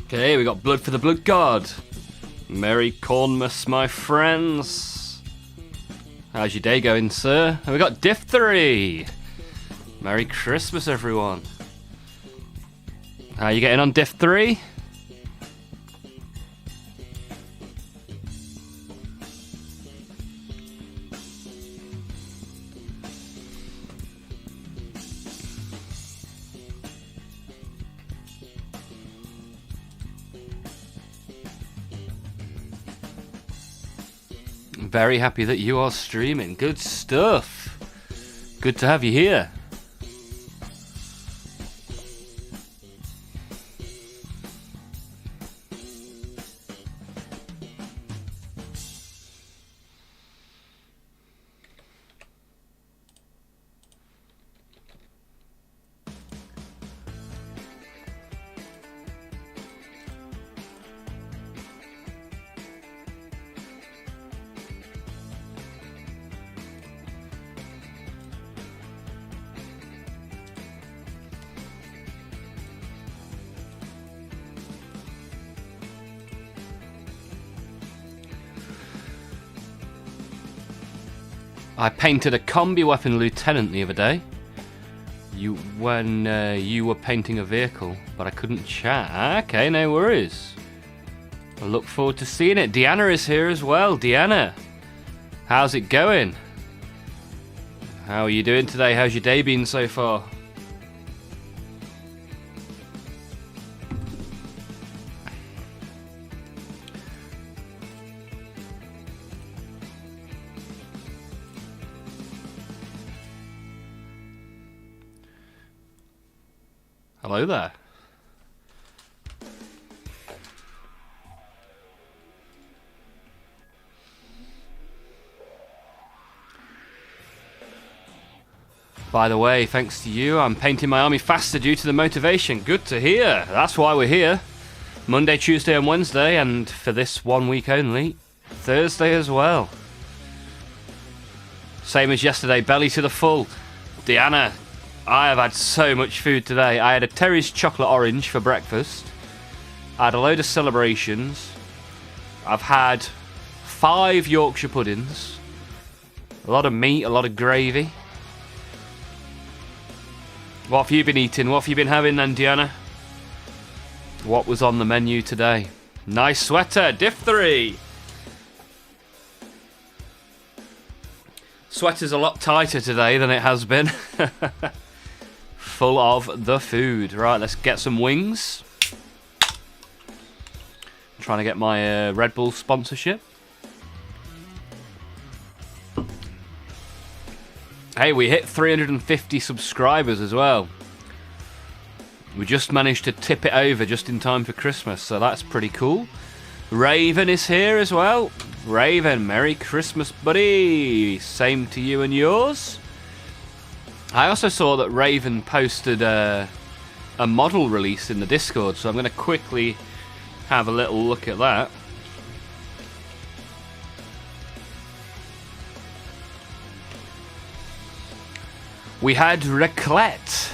Okay, we got Blood for the Blood God. Merry Cornmas, my friends. How's your day going, sir? And we got Diphthery. Merry Christmas, everyone. How are you getting on, Diphthery? Very happy that you are streaming. Good stuff. Good to have you here. I painted a combi weapon lieutenant the other day. When you were painting a vehicle, but I couldn't chat. Okay, no worries. I look forward to seeing it. Deanna is here as well. Deanna, how's it going? How are you doing today? How's your day been so far? Hello there. By the way, thanks to you, I'm painting my army faster due to the motivation. Good to hear. That's why we're here. Monday, Tuesday and Wednesday, and for this 1 week only, Thursday as well. Same as yesterday, belly to the full. Deanna, I have had so much food today. I had a Terry's chocolate orange for breakfast. I had a load of celebrations. I've had 5 Yorkshire puddings. A lot of meat, a lot of gravy. What have you been eating? What have you been having then, Deanna? What was on the menu today? Nice sweater, Diphthery. Sweater's a lot tighter today than it has been. Full of the food. Right, let's get some wings. I'm trying to get my Red Bull sponsorship. Hey, we hit 350 subscribers as well. We just managed to tip it over just in time for Christmas, so that's pretty cool. Raven is here as well. Raven, Merry Christmas, buddy. Same to you and yours. I also saw that Raven posted a model release in the Discord, so I'm going to quickly have a little look at that. We had raclette.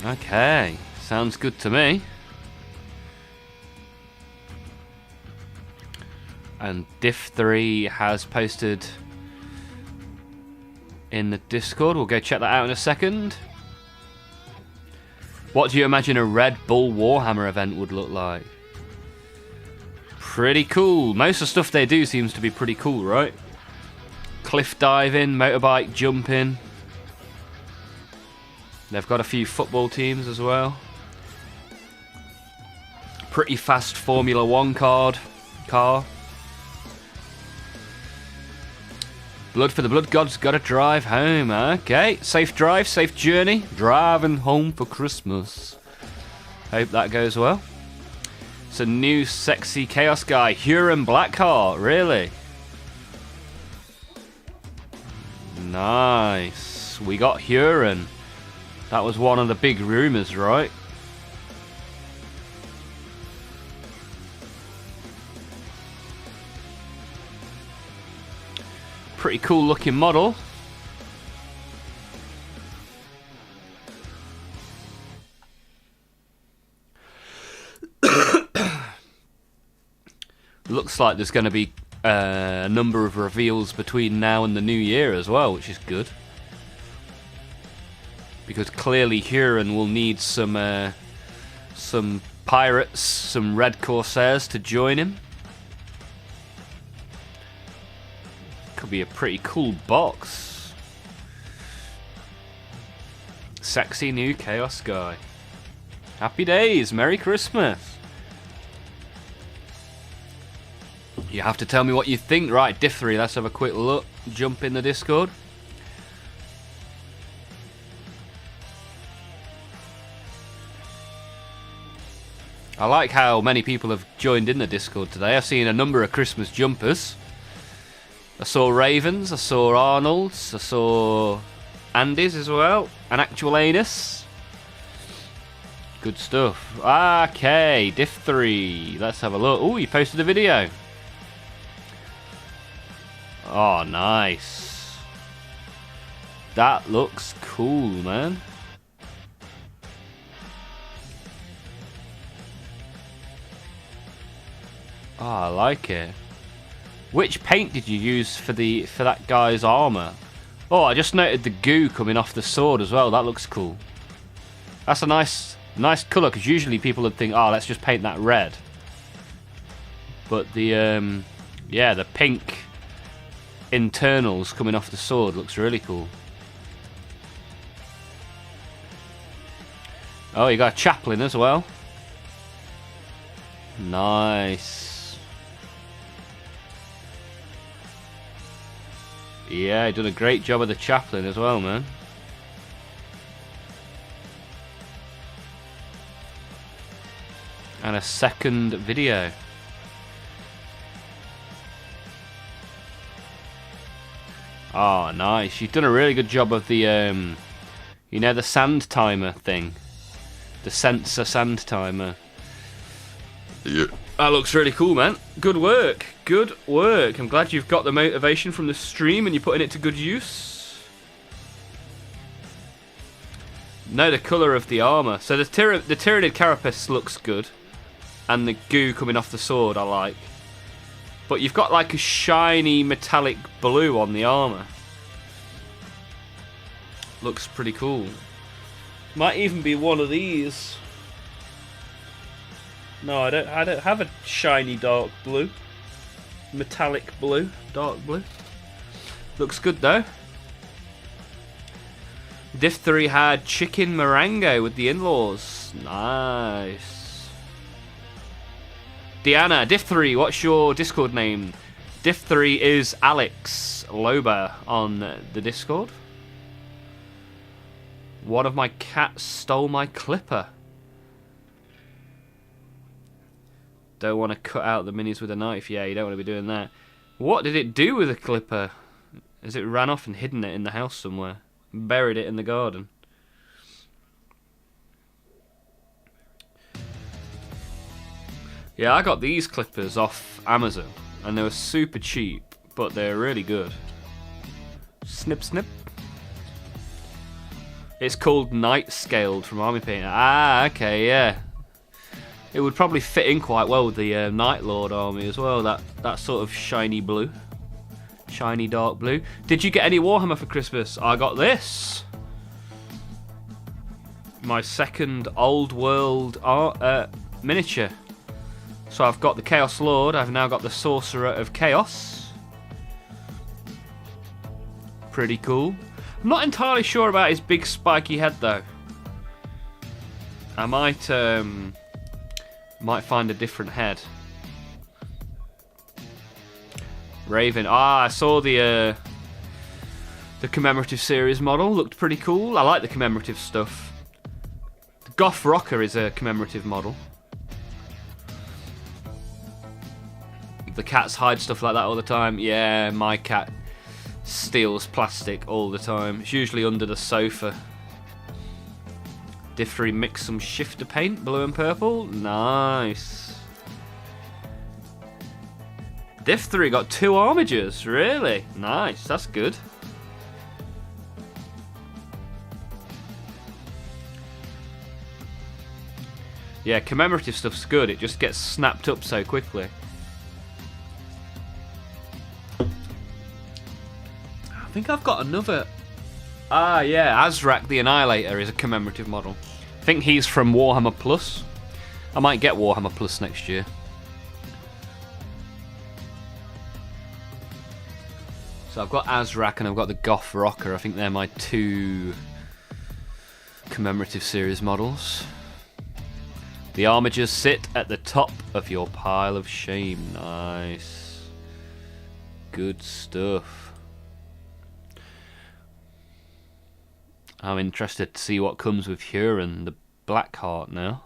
Okay, sounds good to me. And Diphthery has posted in the Discord. We'll go check that out in a second. What do you imagine a Red Bull Warhammer event would look like? Pretty cool. Most of the stuff they do seems to be pretty cool, right? Cliff diving, motorbike jumping. They've got a few football teams as well. Pretty fast Formula 1 car. Blood for the Blood God's got to drive home. Okay, safe drive, safe journey. Driving home for Christmas. Hope that goes well. It's a new sexy Chaos guy, Huron Blackheart. Really? Nice. We got Huron. That was one of the big rumours, right? Pretty cool looking model. looks like there's going to be a number of reveals between now and the new year as well, which is good. Because clearly Huron will need some pirates, some red corsairs to join him. Could be a pretty cool box. Sexy new Chaos guy. Happy days, Merry Christmas. You have to tell me what you think. Right, Diff 3, let's have a quick look. Jump in the Discord. I like how many people have joined in the Discord today. I've seen a number of Christmas jumpers. I saw Ravens, I saw Arnold's, I saw Andy's as well, an actual anus. Good stuff. Okay, Diff 3. Let's have a look. Oh, you posted a video. Oh, nice. That looks cool, man. Oh, I like it. Which paint did you use for that guy's armor? Oh, I just noted the goo coming off the sword as well. That looks cool. That's a nice colour, because usually people would think, oh, let's just paint that red. But the the pink internals coming off the sword looks really cool. Oh, you got a chaplain as well. Nice. Yeah, done a great job of the chaplain as well, man. And a second video. Oh, nice. You've done a really good job of the, you know, the sand timer thing. The sensor sand timer. Yeah. That looks really cool, man. Good work. Good work. I'm glad you've got the motivation from the stream and you're putting it to good use. Know the colour of the armour. So the Tyrannid carapace looks good. And the goo coming off the sword I like. But you've got like a shiny metallic blue on the armour. Looks pretty cool. Might even be one of these. No, I don't have a shiny dark blue. Metallic blue, dark blue. Looks good though. Diff 3 had chicken meringue with the in-laws. Nice. Deanna, Diff 3, what's your Discord name? Diff 3 is Alex Loba on the Discord. One of my cats stole my clipper. Don't want to cut out the minis with a knife. Yeah, you don't want to be doing that. What did it do with the clipper? Has it ran off and hidden it in the house somewhere? Buried it in the garden? Yeah, I got these clippers off Amazon. And they were super cheap. But they're really good. Snip, snip. It's called Night Scaled from Army Painter. Ah, okay, yeah. It would probably fit in quite well with the Night Lord army as well, that sort of shiny blue. Shiny dark blue. Did you get any Warhammer for Christmas? I got this. My second old world art, miniature. So I've got the Chaos Lord, I've now got the Sorcerer of Chaos. Pretty cool. I'm not entirely sure about his big spiky head though. I might find a different head. Raven. Ah, I saw the commemorative series model. Looked pretty cool. I like the commemorative stuff. The Goth Rocker is a commemorative model. The cats hide stuff like that all the time. Yeah, my cat steals plastic all the time. It's usually under the sofa. Diff 3 mix some shifter paint, blue and purple. Nice. Diff 3 got 2 armigers, really? Nice, that's good. Yeah, commemorative stuff's good. It just gets snapped up so quickly. think I've got another... Ah, yeah, Azrak the Annihilator is a commemorative model. I think he's from Warhammer Plus. I might get Warhammer Plus next year. So I've got Azrak and I've got the Goth Rocker. I think they're my 2 commemorative series models. The armigers sit at the top of your pile of shame. Nice. Good stuff. I'm interested to see what comes with Huron, the Blackheart now.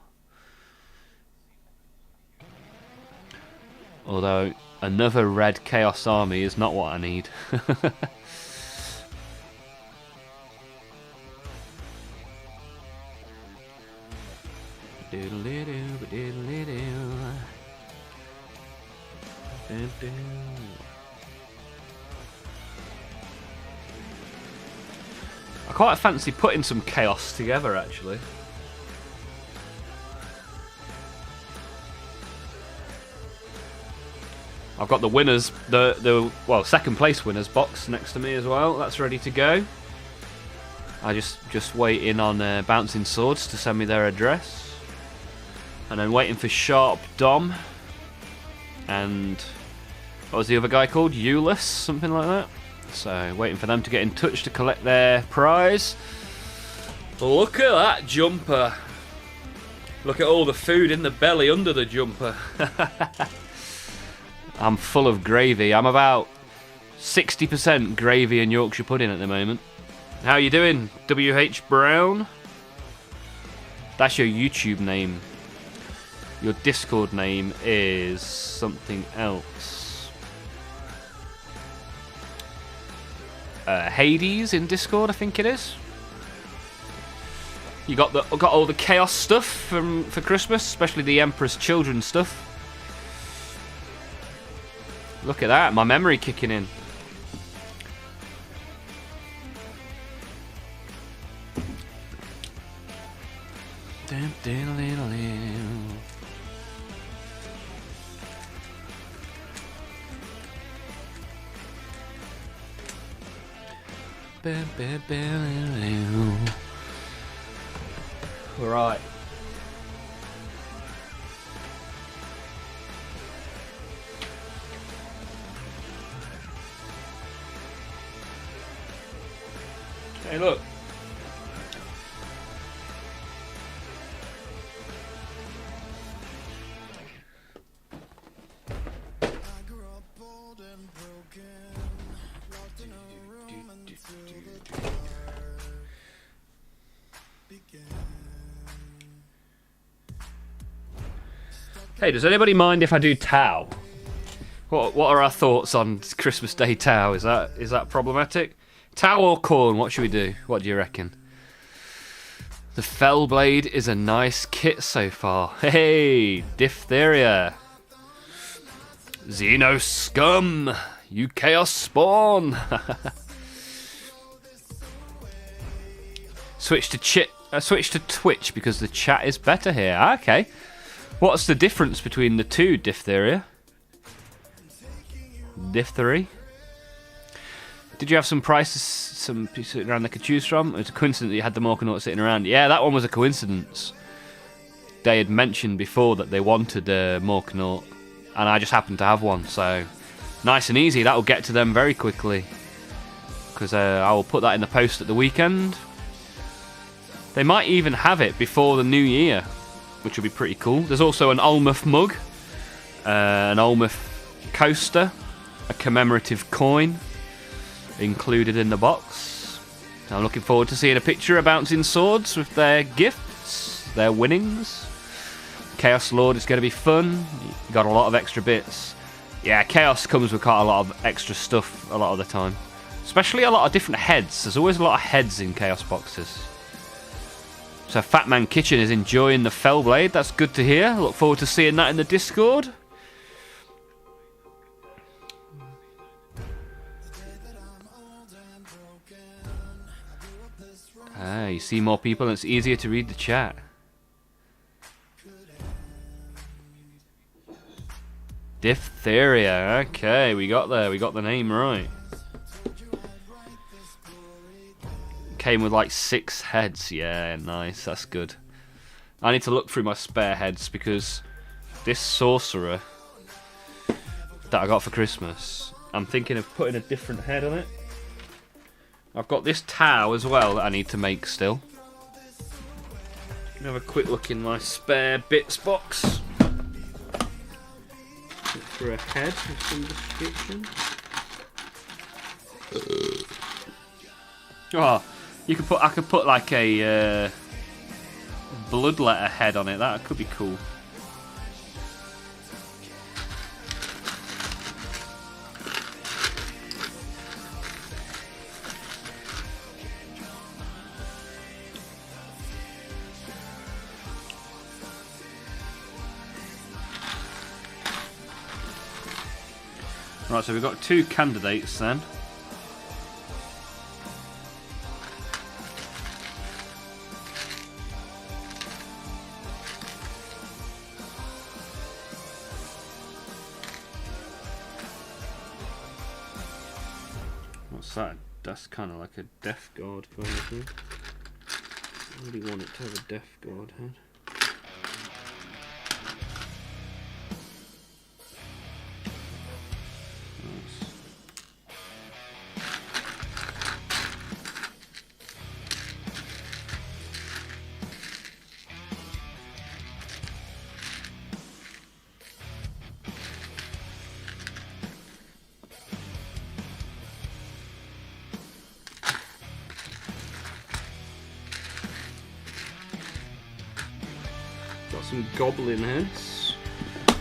Although another red Chaos army is not what I need. I quite fancy putting some Chaos together, actually. I've got the winners, well, second place winners box next to me as well. That's ready to go. I just waiting on Bouncing Swords to send me their address, and then waiting for Sharp Dom and what was the other guy called? Euless, something like that. So waiting for them to get in touch to collect their prize. Look at that jumper. Look at all the food in the belly under the jumper. I'm full of gravy. I'm about 60% gravy and Yorkshire pudding at the moment. How you doing, WH Brown? That's your YouTube name. Your Discord name is something else. Hades in Discord, I think it is. You got all the Chaos stuff for Christmas, especially the Emperor's Children stuff. Look at that, my memory kicking in. Right. Hey, look. Hey, does anybody mind if I do Tau? What are our thoughts on Christmas Day Tau? Is that problematic? Tau or Corn? What should we do? What do you reckon? The Fellblade is a nice kit so far. Hey, Diphtheria. Xeno Scum. You Chaos Spawn. Switch to Twitch because the chat is better here. Okay. What's the difference between the two, Diphtheria? Diphthery? Did you have some prices, some sitting around they could choose from? It was a coincidence that you had the Morkanaut sitting around. Yeah, that one was a coincidence. They had mentioned before that they wanted a Morkanaut, and I just happened to have one, so nice and easy. That will get to them very quickly, because I will put that in the post at the weekend. They might even have it before the new year, which will be pretty cool. There's also an Ulmuth mug, an Ulmuth coaster, a commemorative coin included in the box. I'm looking forward to seeing a picture of Bouncing Swords with their gifts, their winnings. Chaos Lord is going to be fun. Got a lot of extra bits. Yeah, Chaos comes with quite a lot of extra stuff a lot of the time. Especially a lot of different heads. There's always a lot of heads in Chaos boxes. So Fat Man Kitchen is enjoying the Fellblade. That's good to hear. Look forward to seeing that in the Discord. You see more people and it's easier to read the chat. Diphtheria. Okay, we got there. We got the name right. Came with like 6 heads. Yeah, nice. That's good. I need to look through my spare heads because this sorcerer that I got for Christmas, I'm thinking of putting a different head on it. I've got this Tau as well that I need to make still. Have a quick look in my spare bits box. Look for a head with some description. Oh, you could put. I could put like a bloodletter head on it. That could be cool. Right, so we've got 2 candidates then. What's that? That's kind of like a Death Guard kind of thing. I really want it to have a Death Guard head. Got some goblin heads.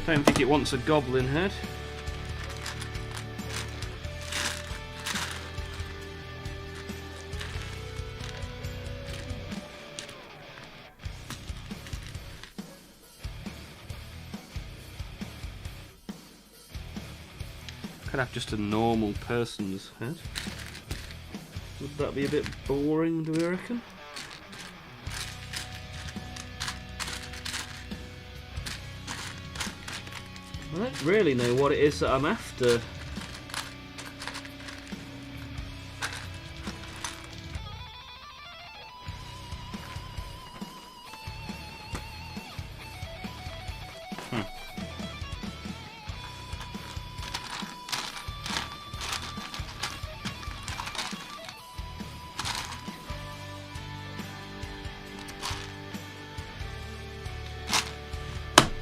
Don't think it wants a goblin head. Could have just a normal person's head. Would that be a bit boring, do we reckon? I don't really know what it is that I'm after.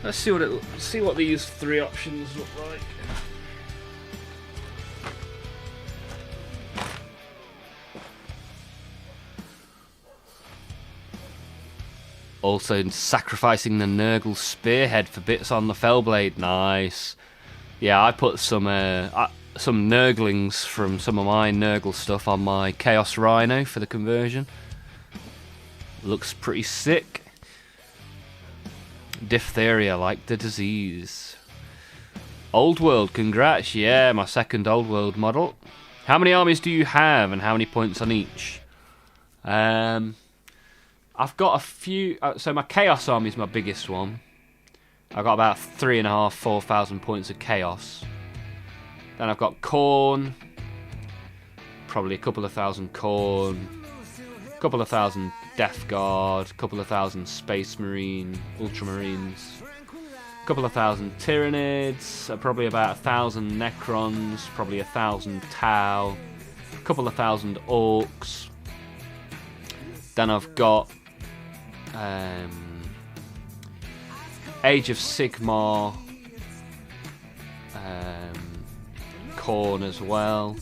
Let's see what these 3 options look like. Also sacrificing the Nurgle spearhead for bits on the Fellblade. Nice. Yeah, I put some Nurglings from some of my Nurgle stuff on my Chaos Rhino for the conversion. Looks pretty sick. Diphtheria, like the disease. Old World, congrats. Yeah, my 2nd Old World model. How many armies do you have and how many points on each? I've got a few. So my Chaos army is my biggest one. I've got about 3,500 to 4,000 points of Chaos. Then I've got Khorne. Probably a couple of thousand Khorne. A couple of thousand Death Guard, a couple of thousand Space Marine, Ultramarines, a couple of thousand Tyranids, probably about 1,000 Necrons, probably 1,000 Tau, a couple of thousand Orcs. Then I've got Age of Sigmar, Khorne as well.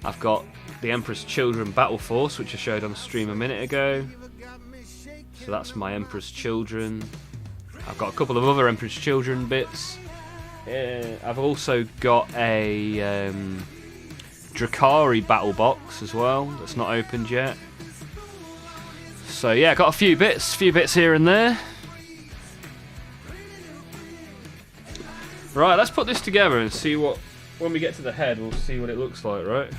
I've got the Emperor's Children Battle Force, which I showed on stream a minute ago. So that's my Emperor's Children. I've got a couple of other Emperor's Children bits. I've also got a Drakari battle box as well that's not opened yet. So yeah, got a few bits here and there. Right, let's put this together and see what, when we get to the head, we'll see what it looks like, right?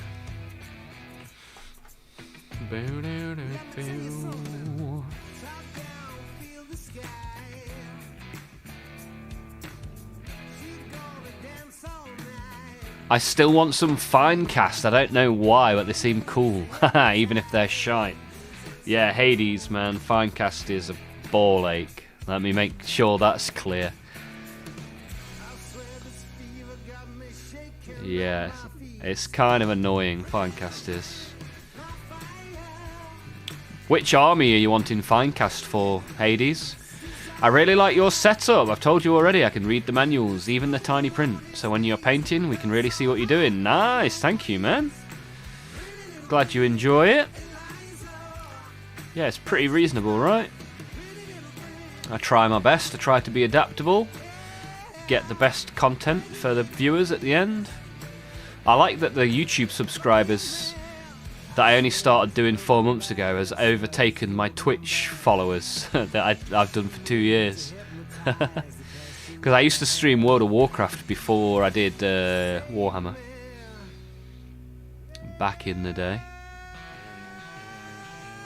I still want some Finecast. I don't know why, but they seem cool. Even if they're shite. Yeah, Hades, man. Finecast is a ball ache. Let me make sure that's clear. Yeah, it's kind of annoying, Finecast is. Which army are you wanting Finecast for, Hades? I really like your setup. I've told you already, I can read the manuals, even the tiny print. So when you're painting, we can really see what you're doing. Nice, thank you, man. Glad you enjoy it. Yeah, it's pretty reasonable, right? I try my best. I try to be adaptable. Get the best content for the viewers at the end. I like that the YouTube subscribers that I only started doing 4 months ago has overtaken my Twitch followers that I've done for 2 years. Because I used to stream World of Warcraft before I did Warhammer. Back in the day.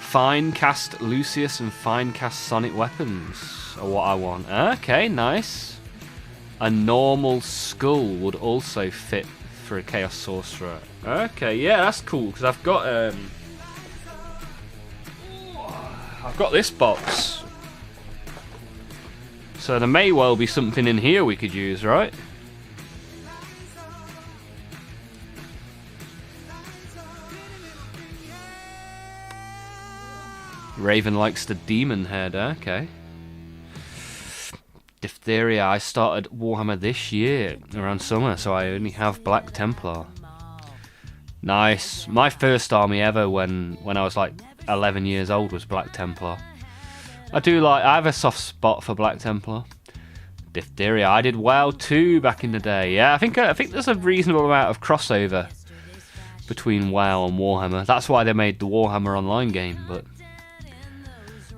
Finecast Lucius and Finecast Sonic Weapons are what I want. Okay, nice. A normal skull would also fit for a Chaos Sorcerer. Okay, yeah, that's cool, because I've got this box. So there may well be something in here we could use, right? Raven likes the demon head, okay. Diphtheria, I started Warhammer this year, around summer, so I only have Black Templar. Nice. My first army ever when I was like 11 years old was Black Templar. I have a soft spot for Black Templar. Diphtheria, I did WoW 2 back in the day. Yeah, I think there's a reasonable amount of crossover between WoW and Warhammer. That's why they made the Warhammer Online game, but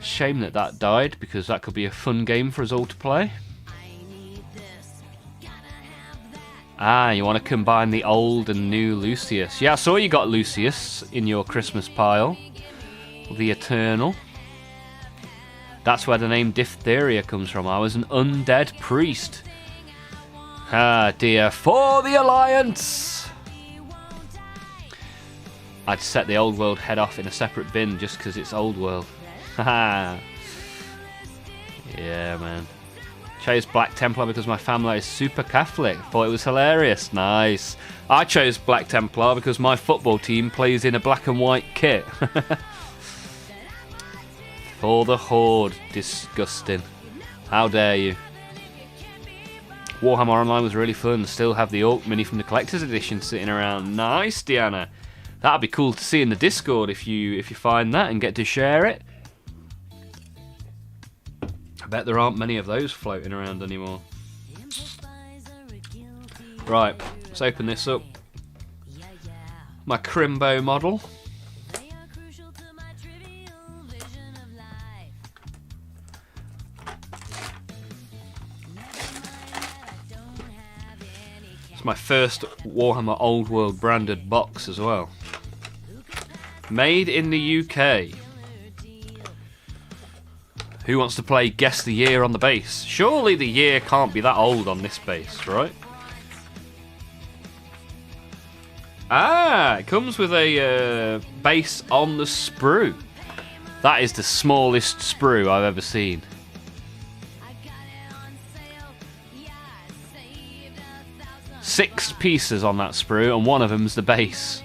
shame that died, because that could be a fun game for us all to play. Ah, you want to combine the old and new Lucius. Yeah, I saw you got Lucius in your Christmas pile. The Eternal. That's where the name Diphtheria comes from. I was an undead priest. Ah, dear. For the Alliance! I'd set the old world head off in a separate bin just because it's old world. Haha. Yeah, man. Chose Black Templar because my family is super Catholic. Thought it was hilarious. Nice. I chose Black Templar because my football team plays in a black and white kit. For the Horde. Disgusting. How dare you. Warhammer Online was really fun. Still have the Orc Mini from the Collector's Edition sitting around. Nice, Deanna. That'd be cool to see in the Discord if you find that and get to share it. I bet there aren't many of those floating around anymore. Right, let's open this up. My Crimbo model. It's my first Warhammer Old World branded box as well. Made in the UK. Who wants to play Guess the Year on the base? Surely the year can't be that old on this base, right? Ah, it comes with a base on the sprue. That is the smallest sprue I've ever seen. Six pieces on that sprue, and one of them's the base.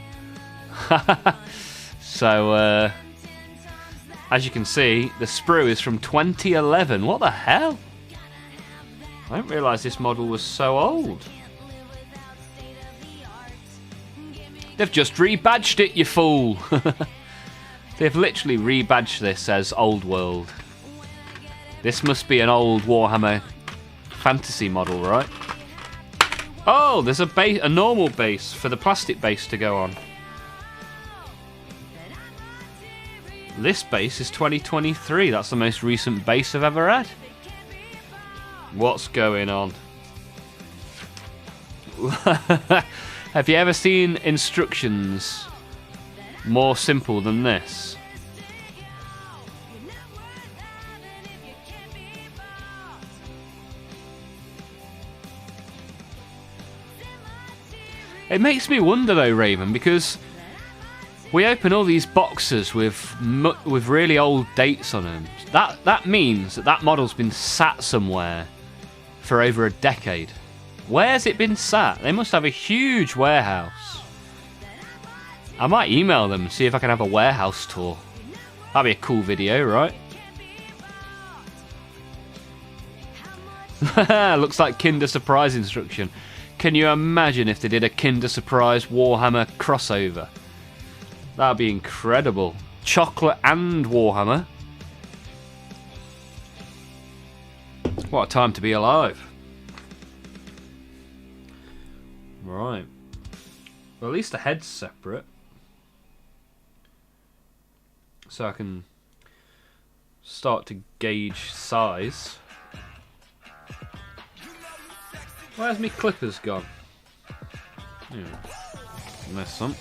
So, as you can see, the sprue is from 2011. What the hell? I didn't realise this model was so old. They've just rebadged it, you fool. They've literally rebadged this as Old World. This must be an old Warhammer fantasy model, right? Oh, there's a normal base for the plastic base to go on. This base is 2023. That's the most recent base I've ever had. What's going on? Have you ever seen instructions more simple than this? It makes me wonder though, Raven, because we open all these boxes with really old dates on them. That means that model's been sat somewhere for over a decade. Where's it been sat? They must have a huge warehouse. I might email them and see if I can have a warehouse tour. That'd be a cool video, right? Looks like Kinder Surprise instruction. Can you imagine if they did a Kinder Surprise Warhammer crossover? That'd be incredible. Chocolate and Warhammer. What a time to be alive. Right. Well, at least the head's separate. So I can start to gauge size. Where's my clippers gone? There's some.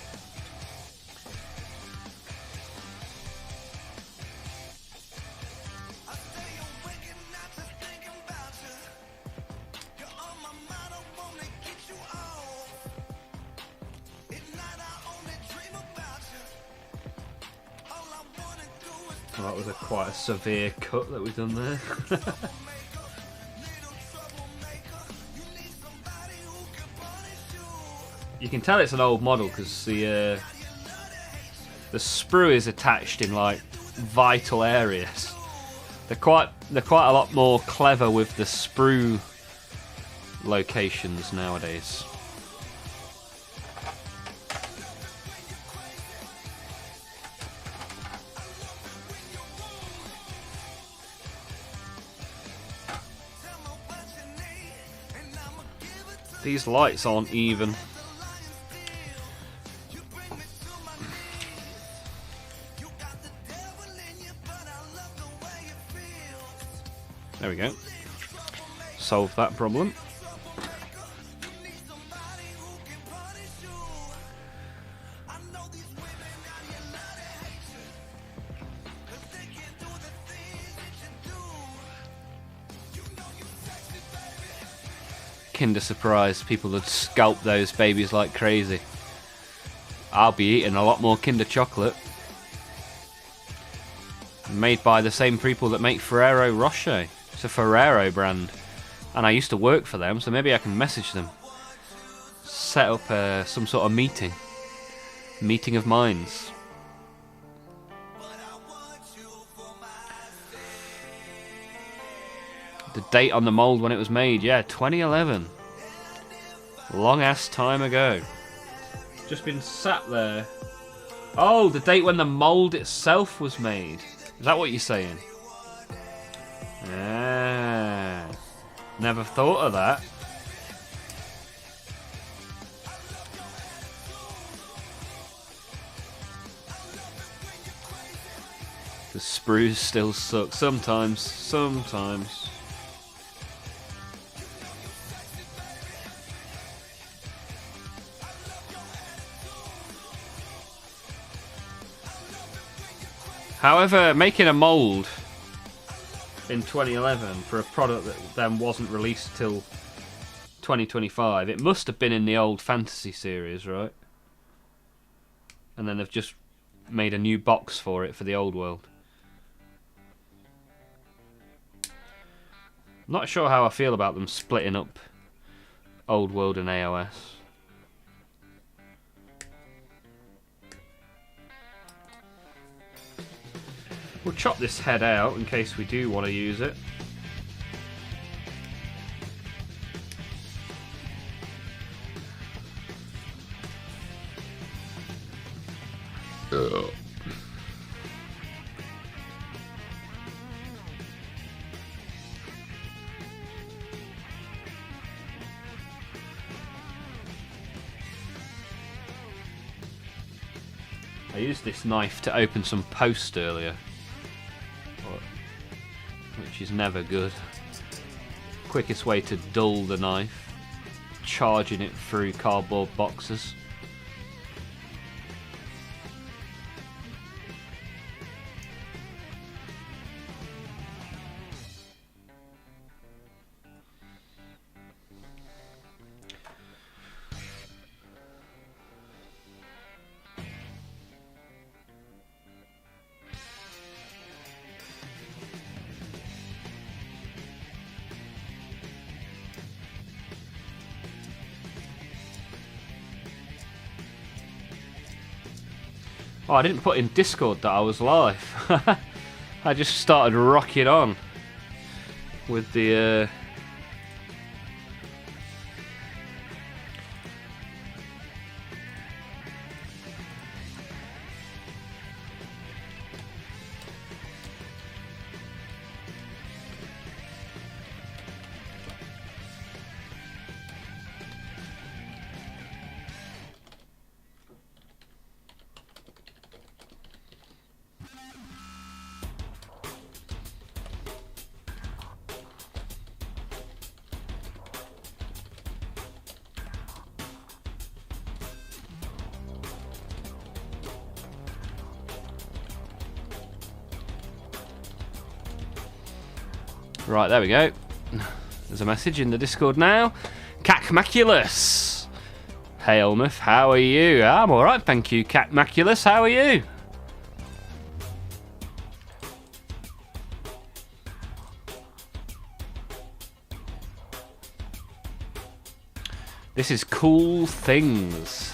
Well, that was quite a severe cut that we've done there. You can tell it's an old model because the sprue is attached in like vital areas. They're quite a lot more clever with the sprue locations nowadays. These lights aren't even. There we go. Solve that problem. Kinder Surprise, people would scalp those babies like crazy. I'll be eating a lot more Kinder chocolate. Made by the same people that make Ferrero Rocher. It's a Ferrero brand. And I used to work for them, so maybe I can message them. Set up some sort of meeting. Meeting of minds. The date on the mould when it was made, yeah, 2011. Long ass time ago. Just been sat there. Oh, the date when the mould itself was made. Is that what you're saying? Ah, never thought of that. The sprues still suck. Sometimes. However, making a mould in 2011 for a product that then wasn't released till 2025, it must have been in the old fantasy series, right? And then they've just made a new box for it for the old world. Not sure how I feel about them splitting up old world and AOS. We'll chop this head out in case we do want to use it. Ugh. I used this knife to open some post earlier, which is never good. Quickest way to dull the knife, charging it through cardboard boxes. Oh, I didn't put in Discord that I was live. I just started rocking on with the... Right, there we go. There's a message in the Discord now. Cacmaculus! Hey, Olmouth, how are you? I'm alright, thank you, Cacmaculus. How are you? This is Cool Things.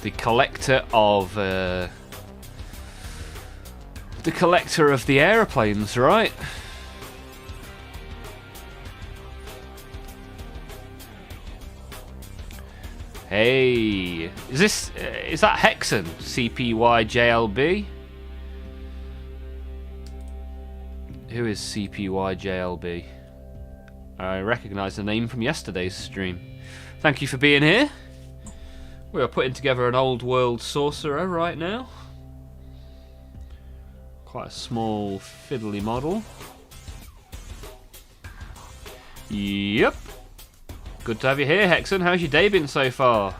The collector of... the collector of the aeroplanes, right? Hey, is that Hexen? CPYJLB? Who is CPYJLB? I recognise the name from yesterday's stream. Thank you for being here. We are putting together an old world sorcerer right now. Quite a small fiddly model. Yep. Good to have you here, Hexen. How's your day been so far?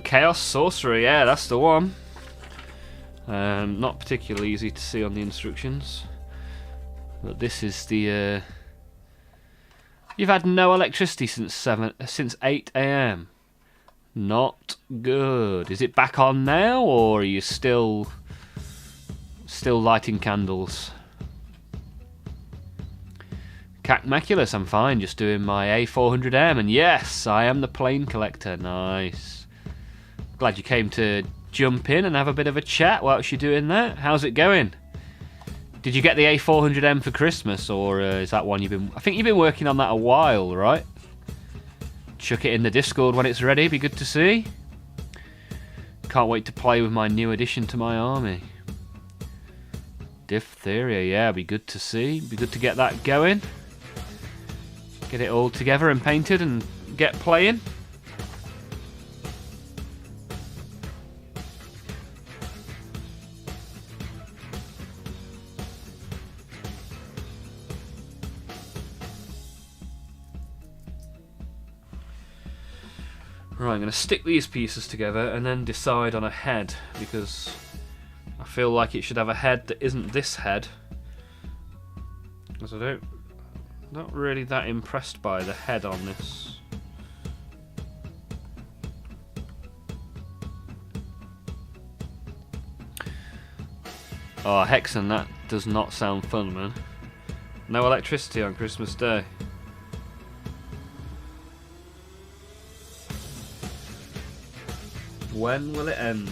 Chaos Sorcerer, yeah, that's the one. Not particularly easy to see on the instructions. But this is the... You've had no electricity since 8 AM. Not good. Is it back on now, or are you still lighting candles? Cacmaculus, I'm fine, just doing my A400M, and yes, I am the plane collector. Nice. Glad you came to jump in and have a bit of a chat whilst you're doing that. How's it going? Did you get the A400M for Christmas, or is that one you've been... I think you've been working on that a while, right? Chuck it in the Discord when it's ready, be good to see. Can't wait to play with my new addition to my army. Diphtheria, yeah, be good to see. Be good to get that going. Get it all together and painted and get playing. Right, I'm going to stick these pieces together and then decide on a head, because I feel like it should have a head that isn't this head. Because I'm not really that impressed by the head on this. Oh, Hexen, that does not sound fun, man. No electricity on Christmas Day. When will it end?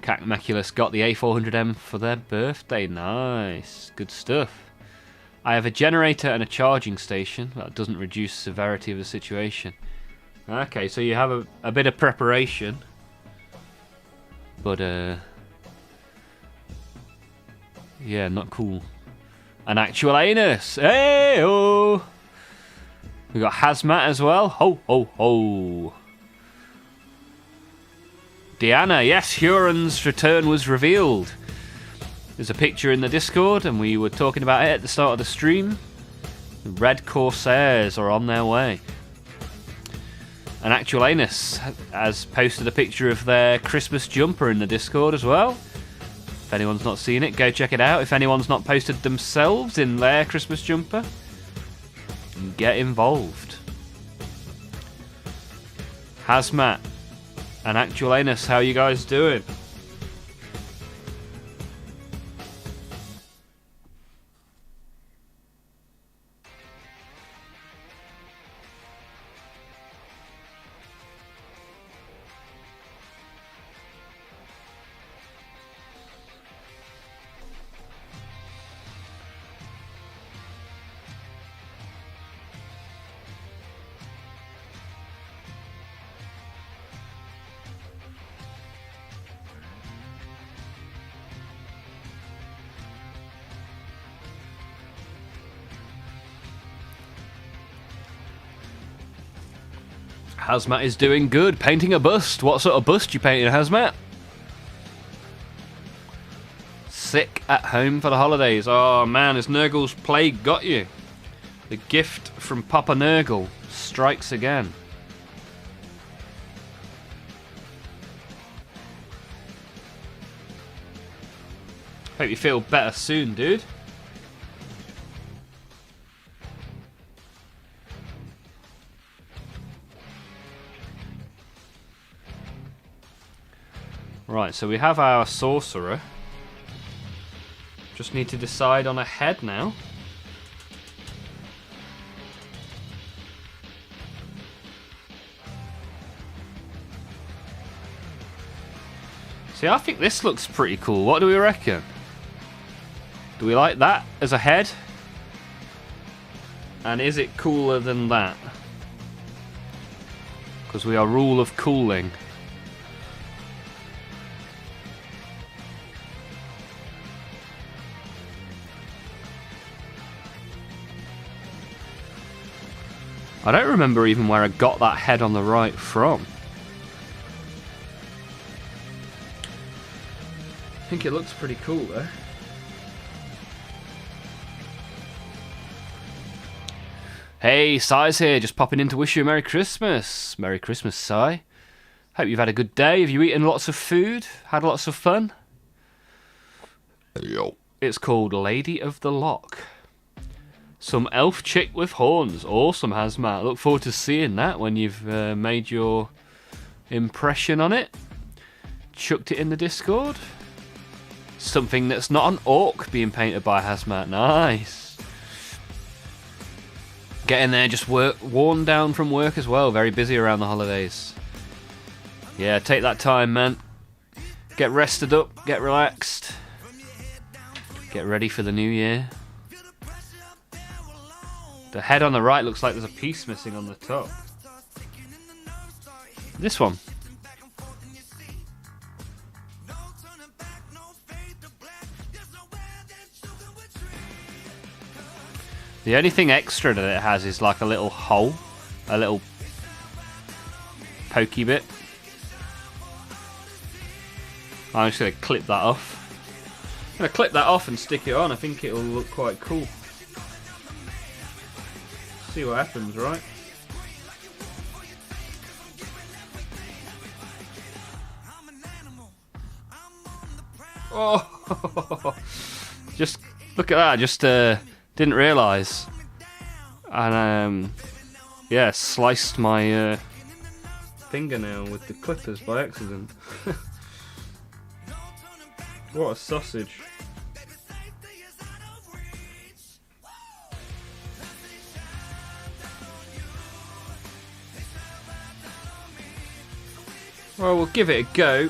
Cacmaculus got the A400M for their birthday. Nice. Good stuff. I have a generator and a charging station. That doesn't reduce severity of the situation. Okay, so you have a bit of preparation. But, yeah, not cool. An actual anus! Hey-oh! We got Hazmat as well. Ho, ho, ho. Deanna, yes, Huron's return was revealed. There's a picture in the Discord, and we were talking about it at the start of the stream. The Red Corsairs are on their way. And Actual Anus has posted a picture of their Christmas jumper in the Discord as well. If anyone's not seen it, go check it out. If anyone's not posted themselves in their Christmas jumper, get involved. Hazmat and Actual Anus, how you guys doing? Hazmat is doing good, painting a bust. What sort of bust you painting, Hazmat? Sick at home for the holidays. Oh man, has Nurgle's plague got you? The gift from Papa Nurgle strikes again. Hope you feel better soon, dude. Right, so we have our sorcerer. Just need to decide on a head now. See, I think this looks pretty cool. What do we reckon? Do we like that as a head? And is it cooler than that? Because we are rule of cooling. I don't remember even where I got that head on the right from. I think it looks pretty cool though. Hey, Si's here, just popping in to wish you a Merry Christmas. Merry Christmas, Si. Hope you've had a good day. Have you eaten lots of food? Had lots of fun? Yo. It's called Lady of the Lock. Some elf chick with horns. Awesome, Hazmat. Look forward to seeing that when you've made your impression on it. Chucked it in the Discord. Something that's not an orc being painted by Hazmat. Nice. Getting there, just worn down from work as well. Very busy around the holidays. Yeah, take that time, man. Get rested up, get relaxed. Get ready for the new year. The head on the right looks like there's a piece missing on the top. This one. The only thing extra that it has is like a little hole. A little pokey bit. I'm just going to clip that off. I'm going to clip that off and stick it on. I think it'll look quite cool. See what happens, right? Oh, just look at that. Just didn't realise, and yeah, sliced my fingernail with the clippers by accident. What a sausage! Well, we'll give it a go.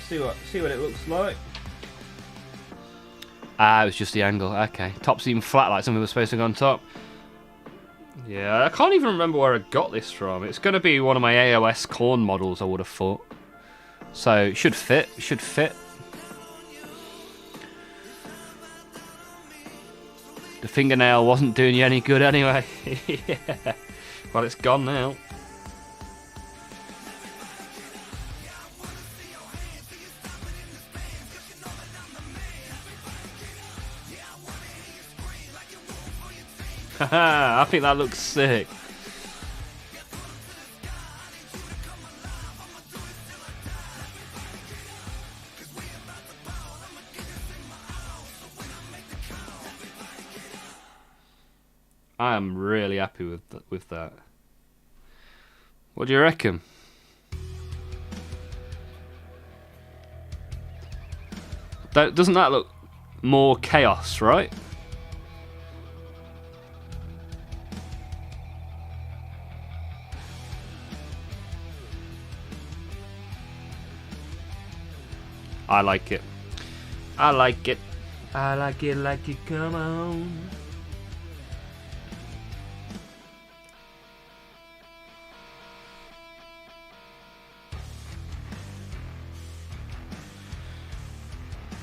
See what it looks like. Ah, it was just the angle. Okay, top's even flat, like something was supposed to go on top. Yeah, I can't even remember where I got this from. It's going to be one of my AOS corn models, I would have thought. So it should fit. Should fit. The fingernail wasn't doing you any good anyway. Yeah. Well, it's gone now. Haha, I think that looks sick. I am really happy with that. What do you reckon? Doesn't that look more chaos, right? I like it. I like it. I like it, come on.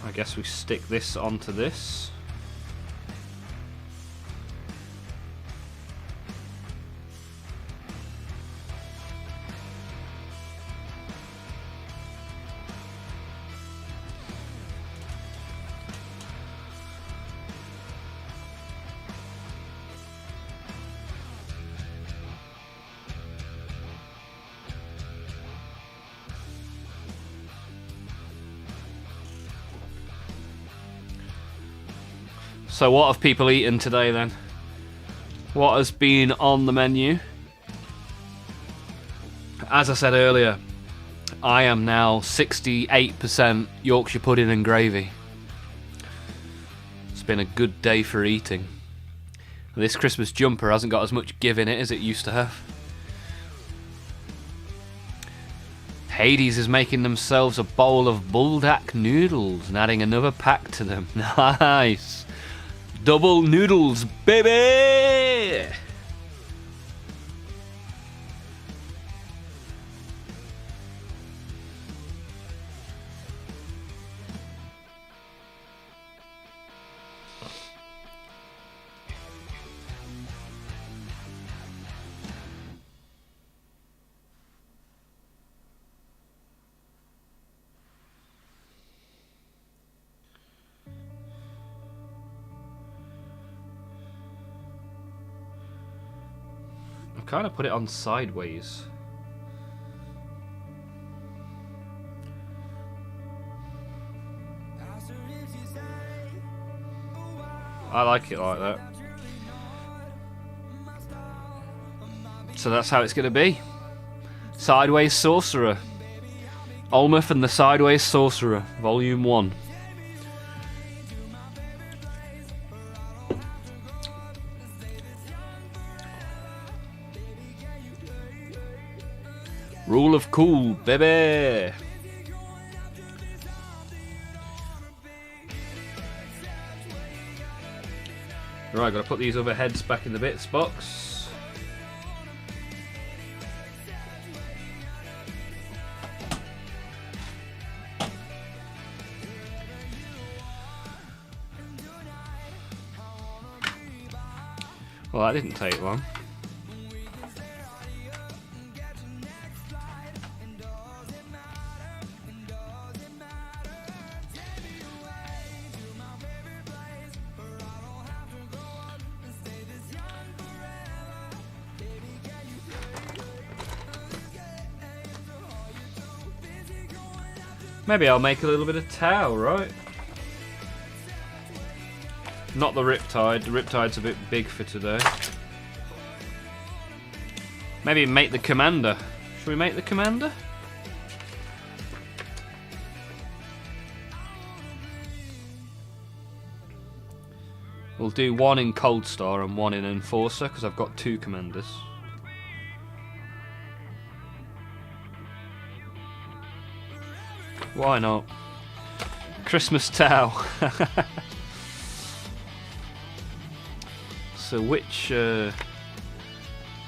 I guess we stick this onto this. So what have people eaten today then? What has been on the menu? As I said earlier, I am now 68% Yorkshire pudding and gravy. It's been a good day for eating. This Christmas jumper hasn't got as much give in it as it used to have. Hades is making themselves a bowl of buldak noodles and adding another pack to them. Nice! Double noodles, baby! Kind of put it on sideways. I like it like that. So that's how it's going to be. Sideways Sorcerer. Olmeth and the Sideways Sorcerer, Volume 1. Rule of cool, baby! Right, gotta put these other heads back in the bits box. Well, that didn't take long. Maybe I'll make a little bit of towel, right? Not the Riptide. The Riptide's a bit big for today. Maybe make the Commander. Should we make the Commander? We'll do one in Cold Star and one in Enforcer, because I've got two Commanders. Why not? Christmas towel. So which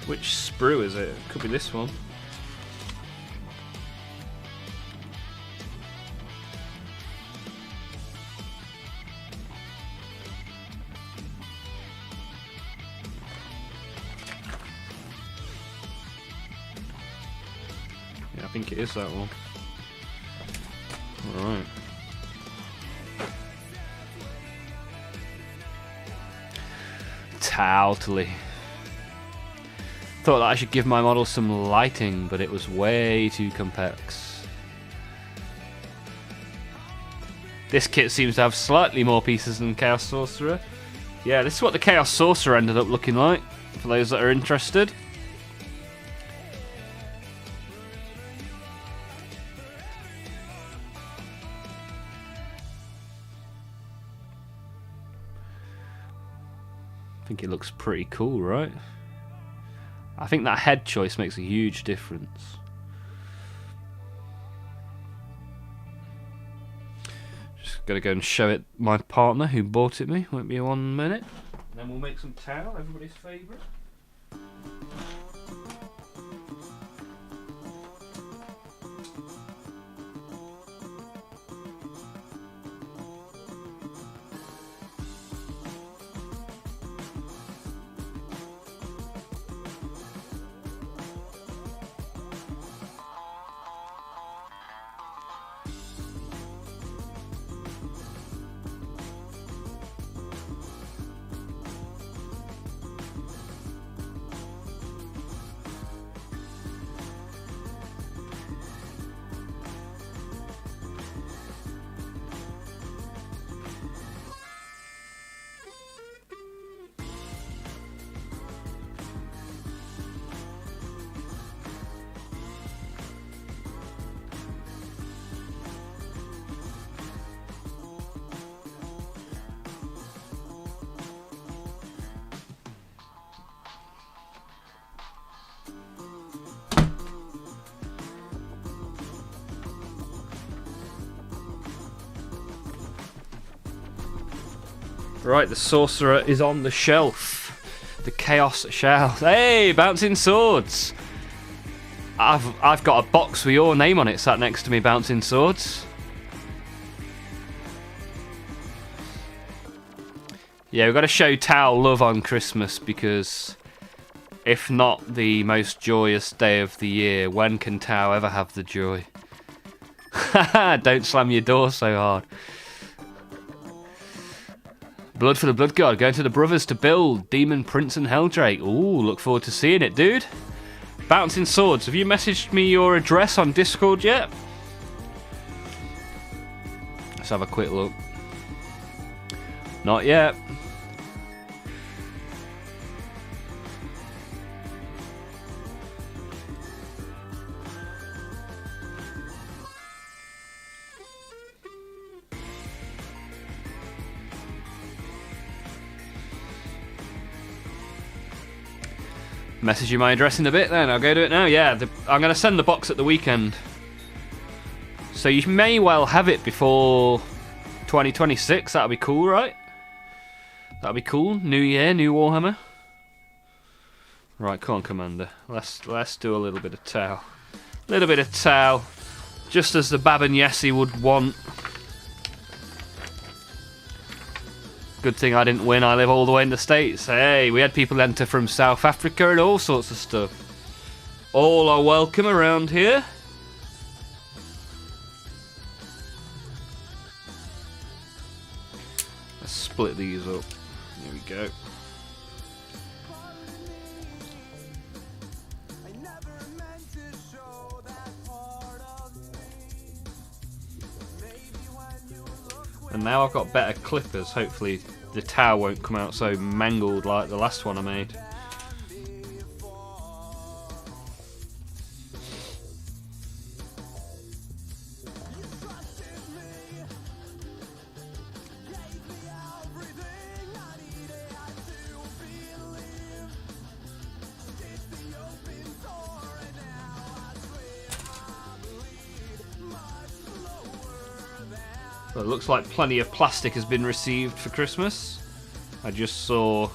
sprue is it? Could be this one. think it is that one. Alright. Totally. Thought that I should give my model some lighting, but it was way too complex. This kit seems to have slightly more pieces than Chaos Sorcerer. Yeah, this is what the Chaos Sorcerer ended up looking like, for those that are interested. I think it looks pretty cool, right? I think that head choice makes a huge difference. Just gotta go and show it my partner who bought it me. Won't be 1 minute. And then we'll make some towel, everybody's favourite. Right, the Sorcerer is on the shelf. The Chaos Shelf. Hey, Bouncing Swords! I've got a box with your name on it sat next to me, Bouncing Swords. Yeah, we've got to show Tao love on Christmas, because if not the most joyous day of the year, when can Tao ever have the joy? Don't slam your door so hard. Blood for the Blood God, going to the brothers to build Demon Prince and Helldrake. Ooh, look forward to seeing it, dude. Bouncing Swords, have you messaged me your address on Discord yet? Let's have a quick look. Not yet. Message you my address in a bit then, I'll go do it now. Yeah, I'm going to send the box at the weekend. So you may well have it before 2026, that'll be cool, right? That'll be cool, new year, new Warhammer. Right, come on Commander, let's do a little bit of Tau. A little bit of Tau, just as the Bab and Yessi would want. Good thing I didn't win, I live all the way in the States. Hey, we had people enter from South Africa and all sorts of stuff. All are welcome around here. Let's split these up. There we go. And now I've got better clippers, hopefully the Tau won't come out so mangled like the last one I made. Well, it looks like plenty of plastic has been received for Christmas. I just saw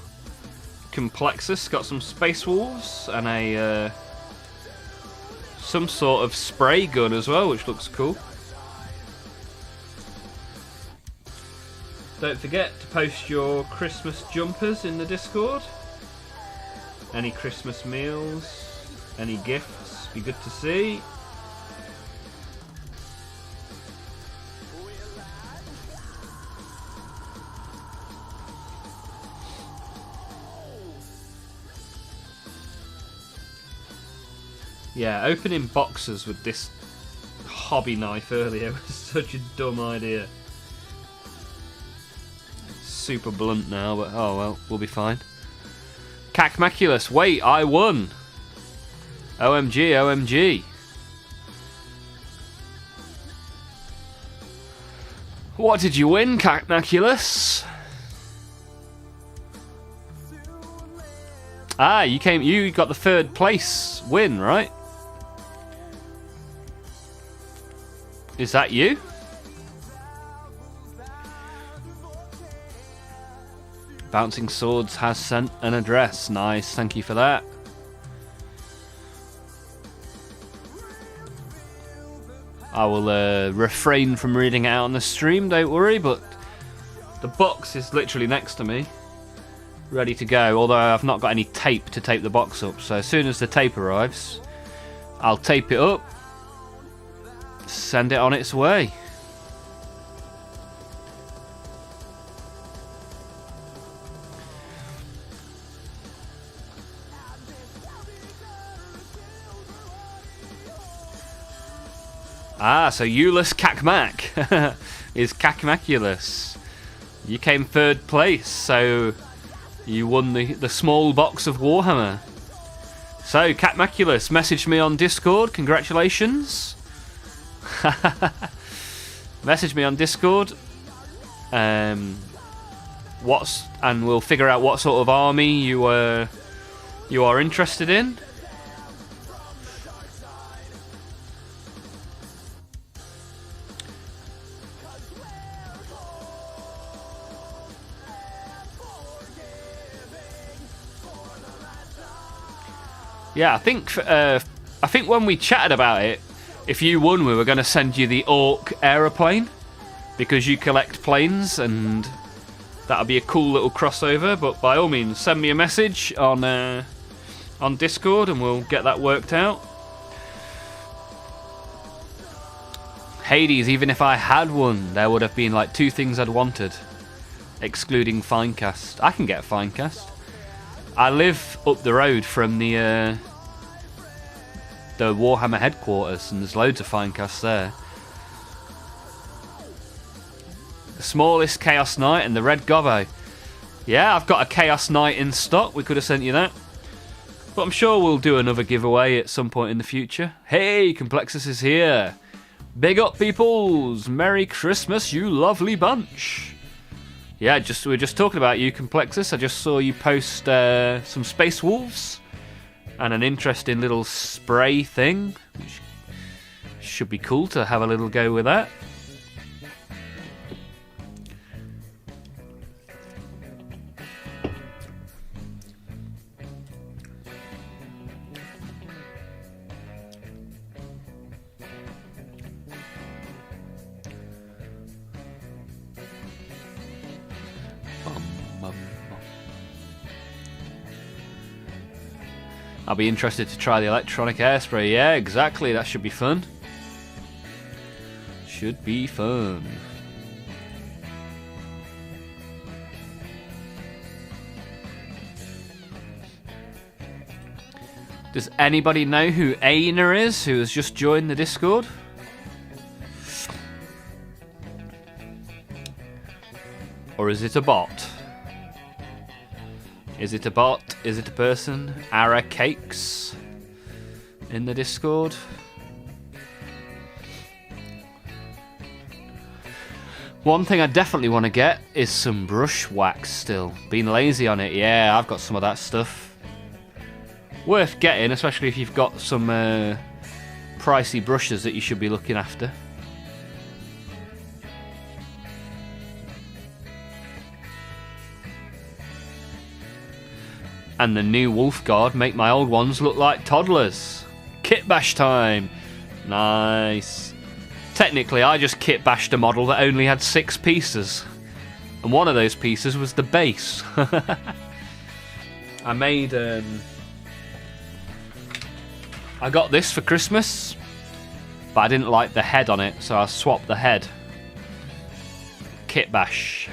Complexus got some Space Wolves and a some sort of spray gun as well, which looks cool. Don't forget to post your Christmas jumpers in the Discord. Any Christmas meals, any gifts, be good to see. Yeah, opening boxes with this hobby knife earlier was such a dumb idea. Super blunt now, but oh well, we'll be fine. Cacmaculus, wait, I won! OMG, OMG. What did you win, Cacmaculus? Ah, you got the 3rd place win, right? Is that you? Bouncing Swords has sent an address. Nice, thank you for that. I will refrain from reading it out on the stream, don't worry, but the box is literally next to me, ready to go, although I've not got any tape to tape the box up, so as soon as the tape arrives, I'll tape it up, send it on its way. Ah, so Eulus Cacmac is Cacmaculus. You came 3rd place, so you won the small box of Warhammer. So, Cacmaculus, message me on Discord. Congratulations. Message me on Discord. And we'll figure out what sort of army you are interested in. Yeah, I think when we chatted about it, if you won, we were going to send you the Orc aeroplane because you collect planes, and that'll be a cool little crossover. But by all means, send me a message on Discord, and we'll get that worked out. Hades, even if I had one, there would have been like 2 things I'd wanted, excluding Finecast. I can get Finecast. I live up the road from the Warhammer headquarters, and there's loads of Finecasts there. The smallest Chaos Knight and the Red Gobbo. Yeah, I've got a Chaos Knight in stock. We could have sent you that. But I'm sure we'll do another giveaway at some point in the future. Hey, Complexus is here. Big up, peoples. Merry Christmas, you lovely bunch. Yeah, we were just talking about you, Complexus. I just saw you post some Space Wolves and an interesting little spray thing, which should be cool to have a little go with that. I'll be interested to try the electronic airspray. Yeah, exactly. That should be fun. Should be fun. Does anybody know who Aina is, who has just joined the Discord? Or is it a bot? Is it a bot? Is it a person? Ara Cakes in the Discord. One thing I definitely want to get is some brush wax still. Been lazy on it. Yeah, I've got some of that stuff. Worth getting, especially if you've got some pricey brushes that you should be looking after. And the new Wolf Guard make my old ones look like toddlers. Kit bash time. Nice. Technically, I just kit bashed a model that only had 6 pieces. And one of those pieces was the base. I made... I got this for Christmas, but I didn't like the head on it, so I swapped the head. Kit bash.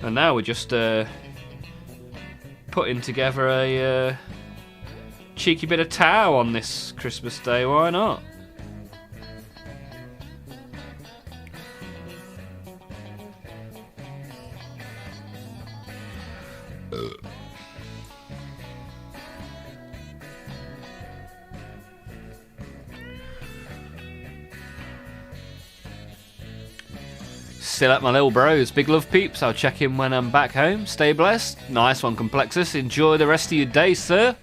And now we're just putting together a cheeky bit of Tau on this Christmas Day. Why not? Still at my little bros. Big love, peeps. I'll check in when I'm back home. Stay blessed. Nice one, Complexus. Enjoy the rest of your day, sir.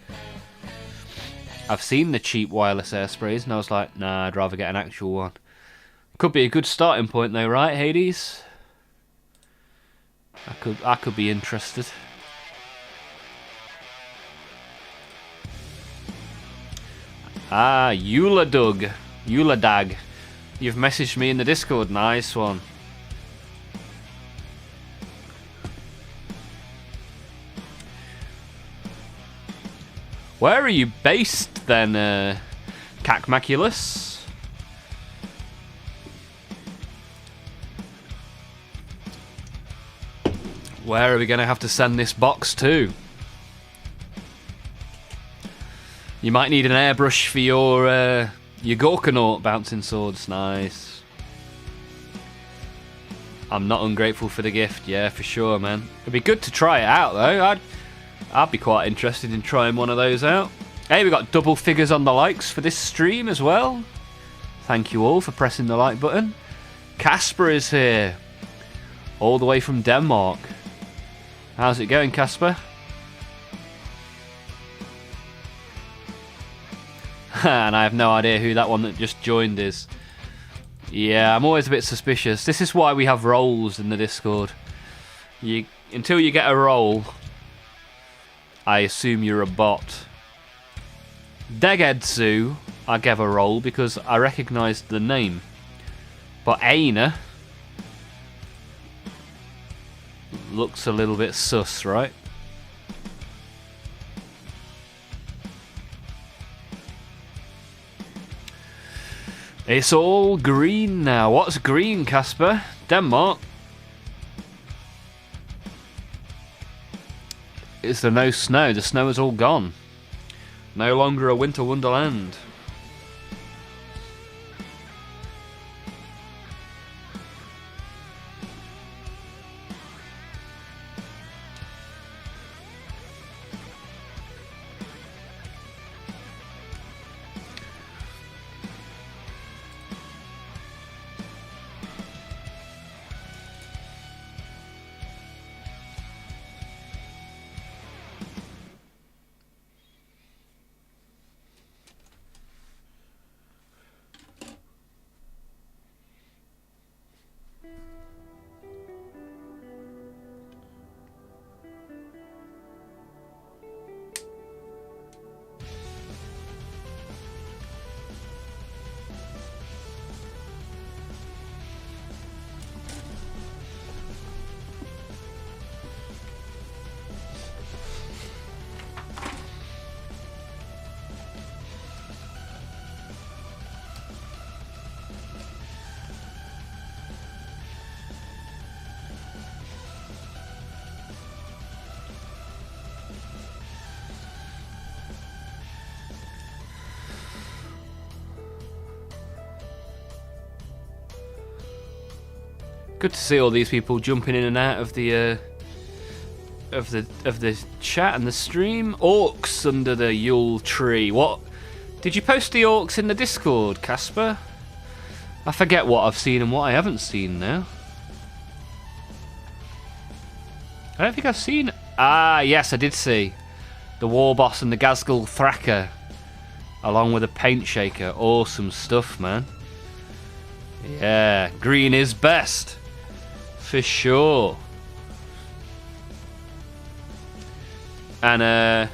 I've seen the cheap wireless air sprays and I was like, nah, I'd rather get an actual one. Could be a good starting point though, right, Hades? I could be interested. Ah, Euladag. You've messaged me in the Discord. Nice one. Where are you based then, Cacmaculus? Where are we going to have to send this box to? You might need an airbrush for your Gorkanaut bouncing swords. Nice. I'm not ungrateful for the gift. Yeah, for sure, man. It'd be good to try it out, though. I'd be quite interested in trying one of those out. Hey, we got double figures on the likes for this stream as well. Thank you all for pressing the like button. Casper is here. All the way from Denmark. How's it going, Casper? And I have no idea who that one that just joined is. Yeah, I'm always a bit suspicious. This is why we have roles in the Discord. Until you get a role, I assume you're a bot. Degedzu, I gave a role because I recognised the name. But Aina looks a little bit sus, right? It's all green now. What's green, Casper? Denmark? Is there no snow? The snow is all gone. No longer a winter wonderland. Good to see all these people jumping in and out of the chat and the stream. Orcs under the Yule tree. What? Did you post the orcs in the Discord, Casper? I forget what I've seen and what I haven't seen now. I don't think I've seen... Ah, yes, I did see. The War Boss and the Gazgul Thraka. Along with a Paint Shaker. Awesome stuff, man. Yeah, green is best. For sure. And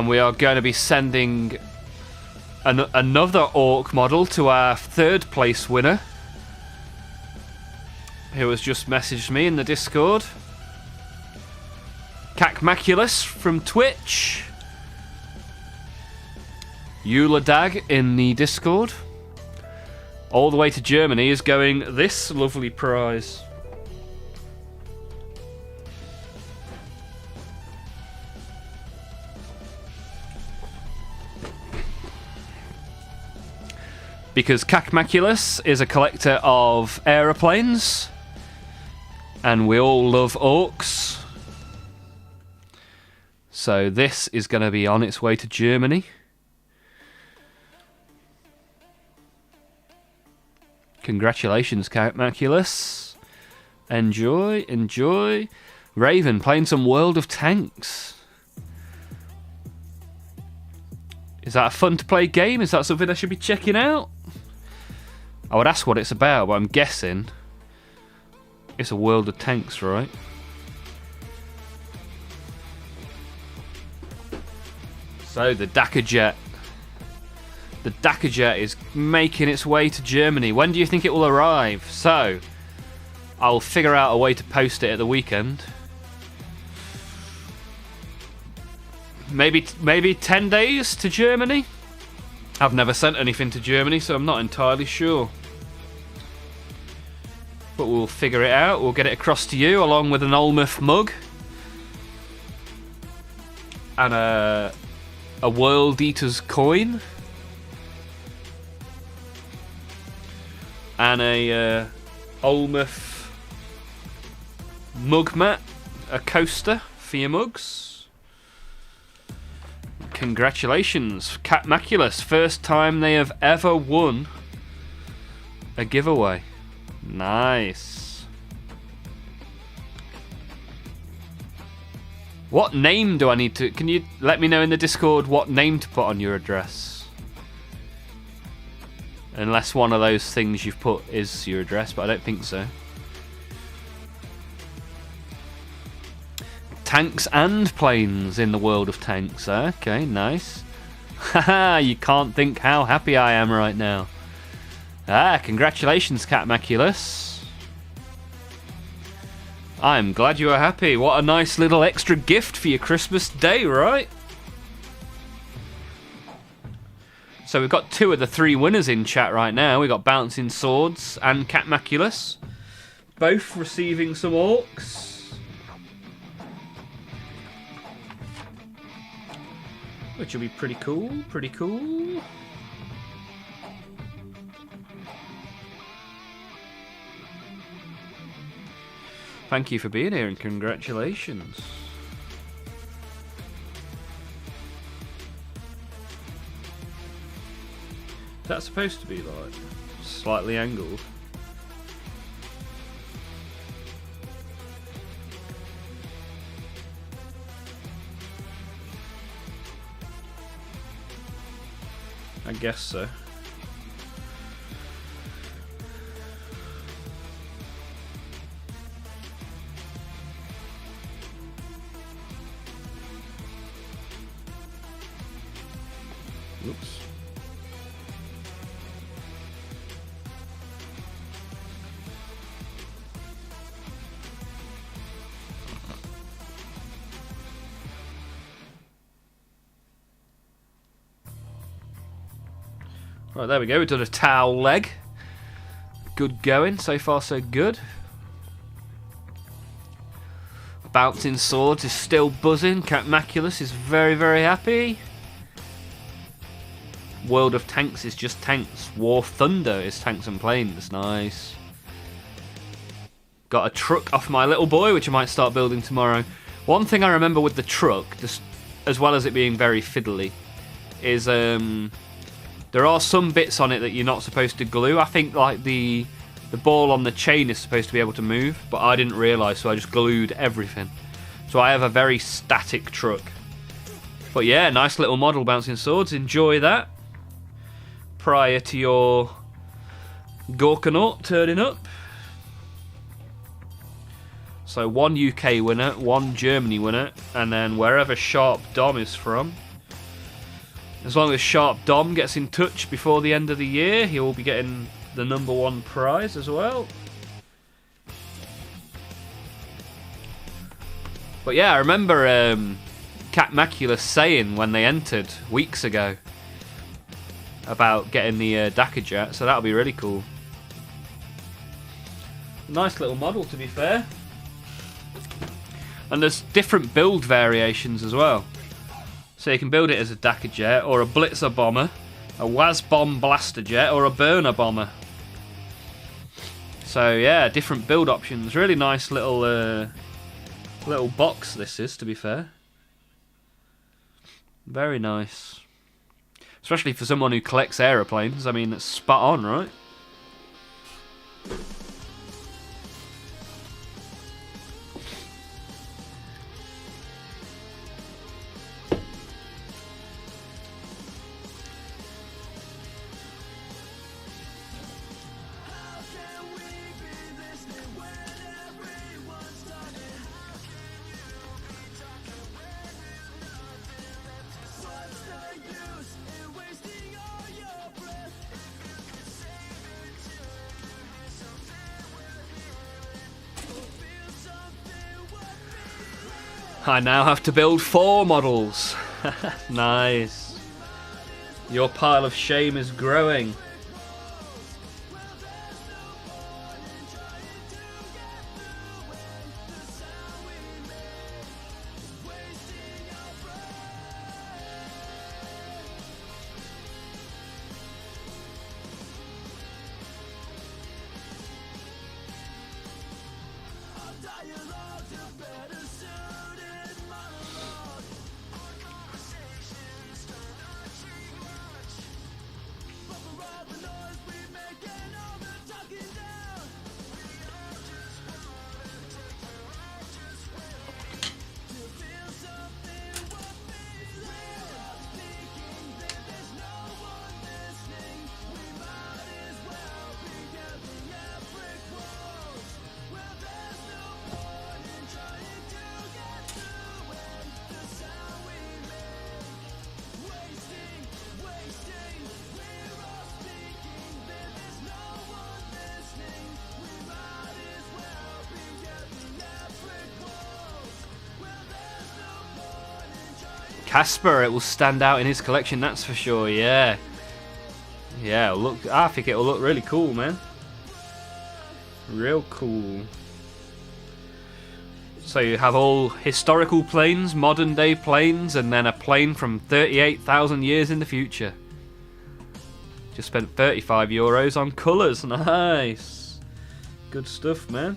we are going to be sending another orc model to our third place winner, who has just messaged me in the Discord. Cacmaculus from Twitch. Euladag in the Discord. All the way to Germany is going this lovely prize. Because Cacmaculus is a collector of aeroplanes, and we all love orcs. So this is going to be on its way to Germany. Congratulations, Cacmaculus. Enjoy, enjoy. Raven, playing some World of Tanks. Is that a fun to play game? Is that something I should be checking out? I would ask what it's about, but I'm guessing it's a World of Tanks, right? So, the Dackerjet. The Dackerjet is making its way to Germany. When do you think it will arrive? So, I'll figure out a way to post it at the weekend. Maybe 10 days to Germany? I've never sent anything to Germany, so I'm not entirely sure. But we'll figure it out. We'll get it across to you, along with an Olmouth mug. And a World Eater's coin. And a Olmouth mug mat. A coaster for your mugs. Congratulations, Cacmaculus. First time they have ever won a giveaway. Nice. What name do I need to... Can you let me know in the Discord what name to put on your address? Unless one of those things you've put is your address, but I don't think so. Tanks and planes in the World of Tanks. Okay, nice. Haha, you can't think how happy I am right now. Congratulations, Cacmaculus. I'm glad you are happy. What a nice little extra gift for your Christmas day, right? So we've got 2 of the 3 winners in chat right now. We've got Bouncing Swords and Cacmaculus, both receiving some orcs. Which will be pretty cool, pretty cool. Thank you for being here and congratulations. Is that supposed to be like slightly angled? I guess so. Oops. Right, there we go. We've done a towel leg. Good going. So far, so good. Bouncing Swords is still buzzing. Cacmaculus is very, very happy. World of Tanks is just tanks. War Thunder is tanks and planes. Nice. Got a truck off my little boy, which I might start building tomorrow. One thing I remember with the truck, just as well as it being very fiddly, is there are some bits on it that you're not supposed to glue. I think like the ball on the chain is supposed to be able to move, but I didn't realise, so I just glued everything. So I have a very static truck. But yeah, nice little model, Bouncing Swords. Enjoy that. Prior to your Gorkanaut turning up. So 1 UK winner, 1 Germany winner, and then wherever Sharp Dom is from. As long as Sharp Dom gets in touch before the end of the year, he will be getting the #1 prize as well. But yeah, I remember Cacmaculus saying when they entered weeks ago, about getting the Dakar jet, so that'll be really cool. Nice little model, to be fair. And there's different build variations as well. So you can build it as a Dakar jet, or a Blitzer bomber, a Waz-bomb blaster jet, or a burner bomber. So yeah, different build options. Really nice little little box this is, to be fair. Very nice. Especially for someone who collects aeroplanes. I mean, it's spot on, right? I now have to build 4 models. Nice. Your pile of shame is growing. Casper, it will stand out in his collection, that's for sure. Yeah, yeah. Look, I think it will look really cool, man. Real cool. So you have all historical planes, modern day planes, and then a plane from 38,000 years in the future. Just spent €35 on colours. Nice. Good stuff, man.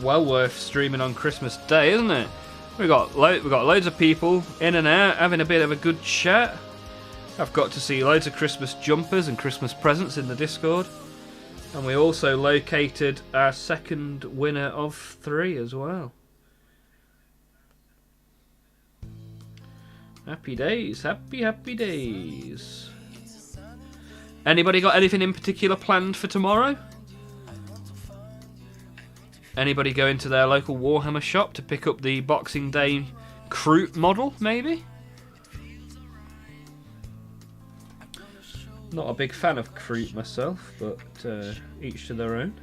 Well worth streaming on Christmas Day, isn't it? We've got loads of people in and out having a bit of a good chat. I've got to see loads of Christmas jumpers and Christmas presents in the Discord, and we also located our second winner of 3 as well. Happy days, happy days. Anybody got anything in particular planned for tomorrow? Anybody going to their local Warhammer shop to pick up the Boxing Day Kroot model, maybe? Not a big fan of Kroot myself, but each to their own.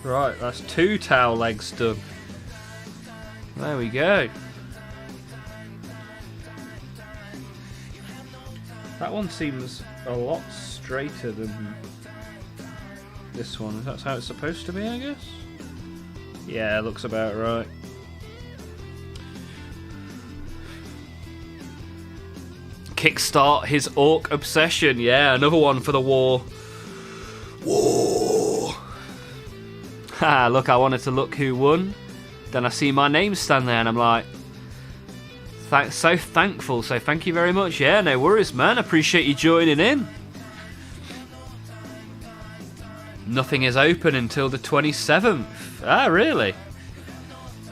Right, that's 2 towel legs done. There we go. That one seems a lot straighter than this one. That's how it's supposed to be, I guess? Yeah, looks about right. Kickstart his orc obsession. Yeah, another one for the war. War. Ha, look, I wanted to look who won. Then I see my name stand there and I'm like, so thankful. So thank you very much. Yeah, no worries, man. Appreciate you joining in. Nothing is open until the 27th. Ah, really?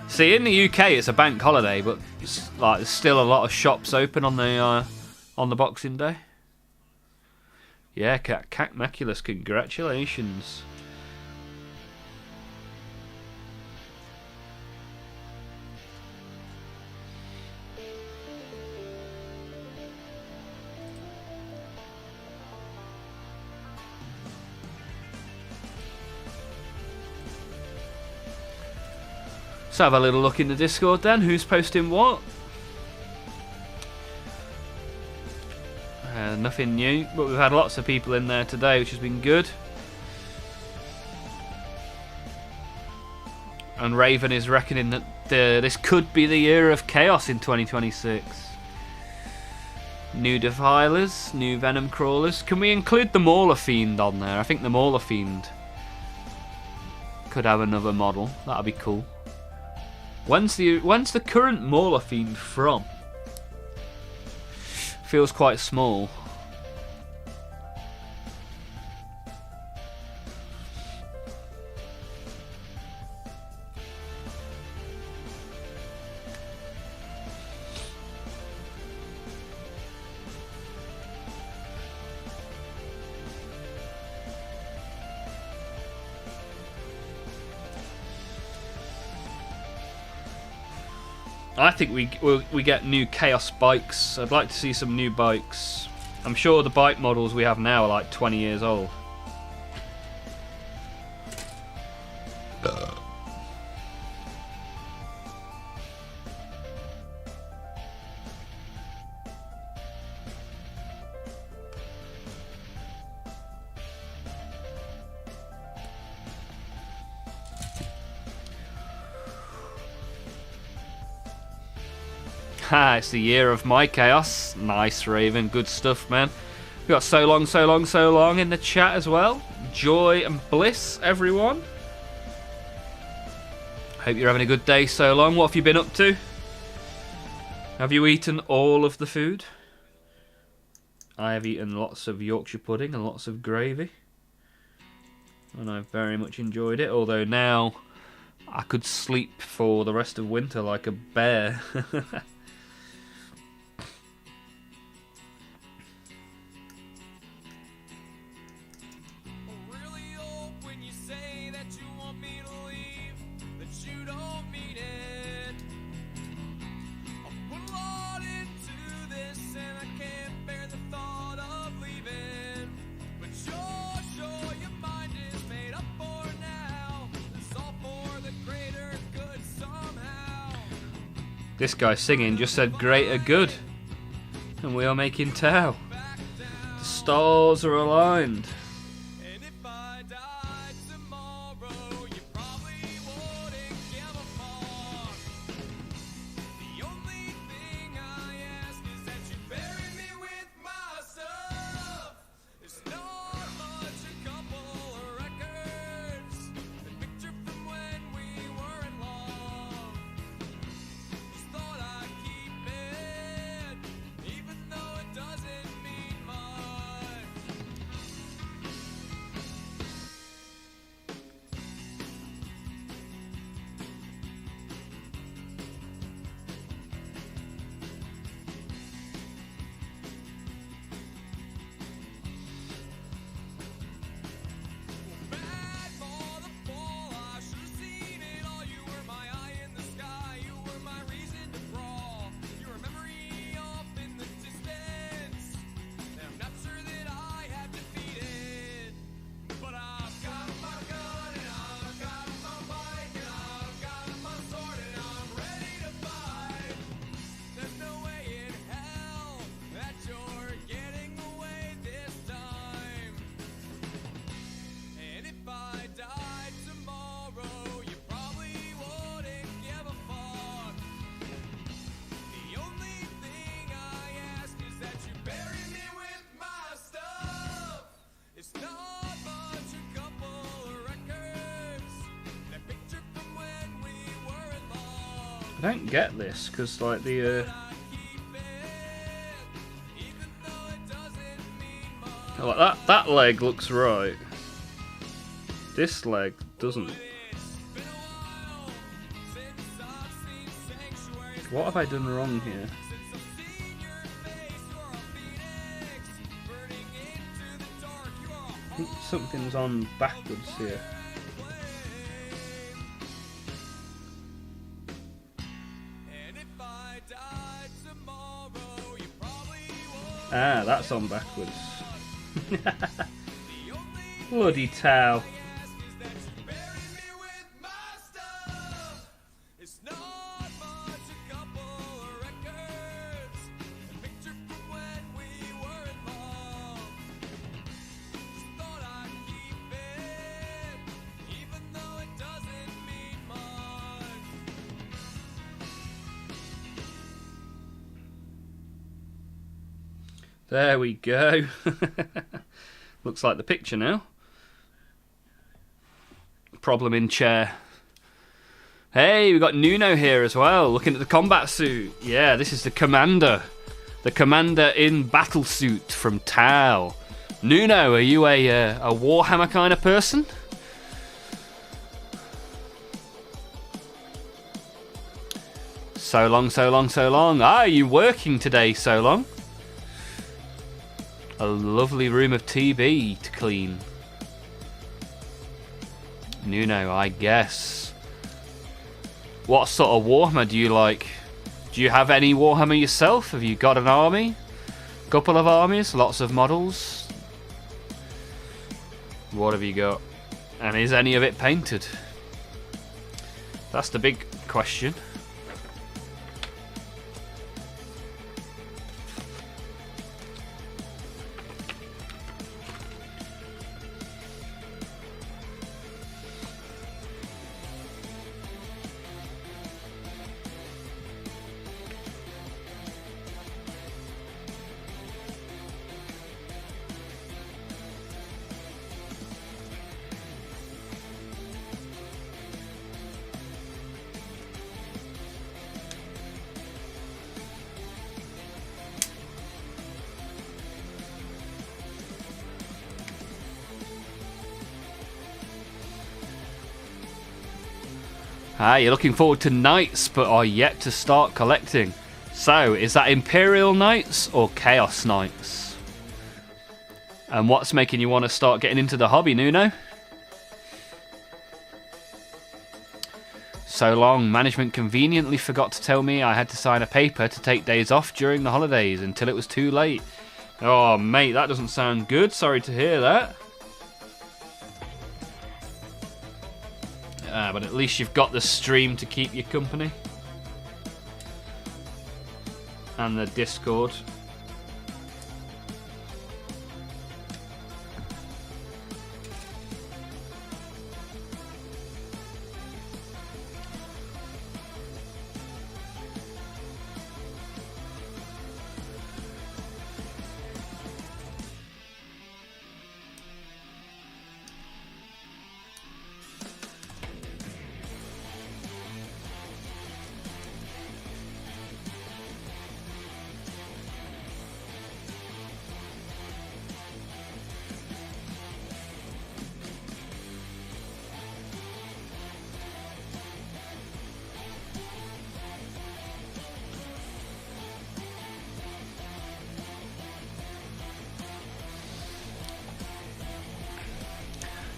See, in the UK it's a bank holiday, but there's still a lot of shops open on the Boxing Day. Yeah, Cat Maculus, congratulations. Let's have a little look in the Discord then. Who's posting what? Nothing new, but we've had lots of people in there today, which has been good. And Raven is reckoning that this could be the year of chaos in 2026. New Defilers, new Venom Crawlers. Can we include the Mauler Fiend on there? I think the Mauler Fiend could have another model. That'd be cool. When's the current Mauler Fiend from? Feels quite small. I think we get new Chaos bikes. I'd like to see some new bikes. I'm sure the bike models we have now are like 20 years old. Ha, it's the year of my chaos. Nice, Raven. Good stuff, man. We got so long in the chat as well. Joy and bliss, everyone. Hope you're having a good day so long. What have you been up to? Have you eaten all of the food? I have eaten lots of Yorkshire pudding and lots of gravy. And I've very much enjoyed it. Although now I could sleep for the rest of winter like a bear. This guy singing just said greater good. And we are making Tau. The stars are aligned. don't get this, because like the like that leg looks right. This leg doesn't. What have I done wrong here? I think something's on backwards here. Ah, that's on backwards. Bloody towel. There we go. Looks like the picture now. Problem in chair. Hey, we got Nuno here as well, looking at the combat suit. Yeah, this is the commander. The commander in battle suit from Tau. Nuno, are you a Warhammer kind of person? So long, so long, so long. Ah, are you working today, so long? A lovely room of TB to clean. Nuno, I guess. What sort of Warhammer do you like? Do you have any Warhammer yourself? Have you got an army? Couple of armies? Lots of models? What have you got? And is any of it painted? That's the big question. Ah, you're looking forward to Knights, but are yet to start collecting. So, is that Imperial Knights or Chaos Knights? And what's making you want to start getting into the hobby, Nuno? So long, management conveniently forgot to tell me I had to sign a paper to take days off during the holidays until it was too late. Oh, mate, that doesn't sound good. Sorry to hear that. But at least you've got the stream to keep you company. And the Discord.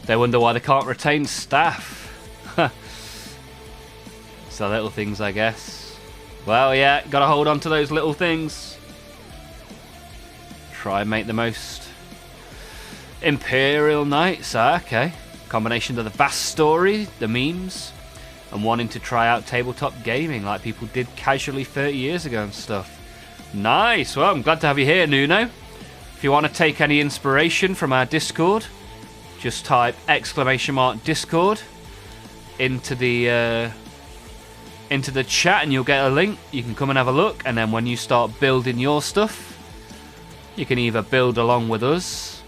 They wonder why they can't retain staff. So little things, I guess. Well, yeah, gotta hold on to those little things. Try and make the most. Imperial Knights, okay. Combination of the vast story, the memes, and wanting to try out tabletop gaming like people did casually 30 years ago and stuff. Nice, well, I'm glad to have you here, Nuno. If you want to take any inspiration from our Discord, just type !Discord into the chat and you'll get a link. You can come and have a look, and then when you start building your stuff, you can either build along with us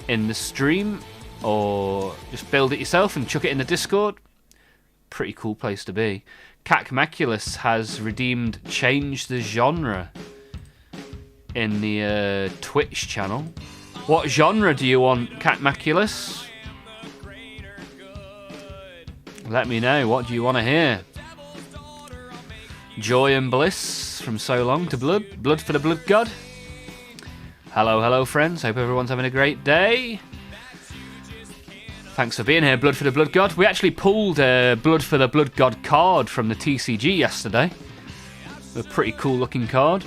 in the stream or just build it yourself and chuck it in the Discord. pretty cool place to be. Cacmaculus has changed the genre in the Twitch channel. What genre do you want, Cacmaculus? Let me know. What do you want to hear? Joy and bliss from so long to blood. Blood for the blood god. Hello, hello, friends. Hope everyone's having a great day. Thanks for being here, Blood for the Blood God. We actually pulled a Blood for the Blood God card from the TCG yesterday. A pretty cool looking card.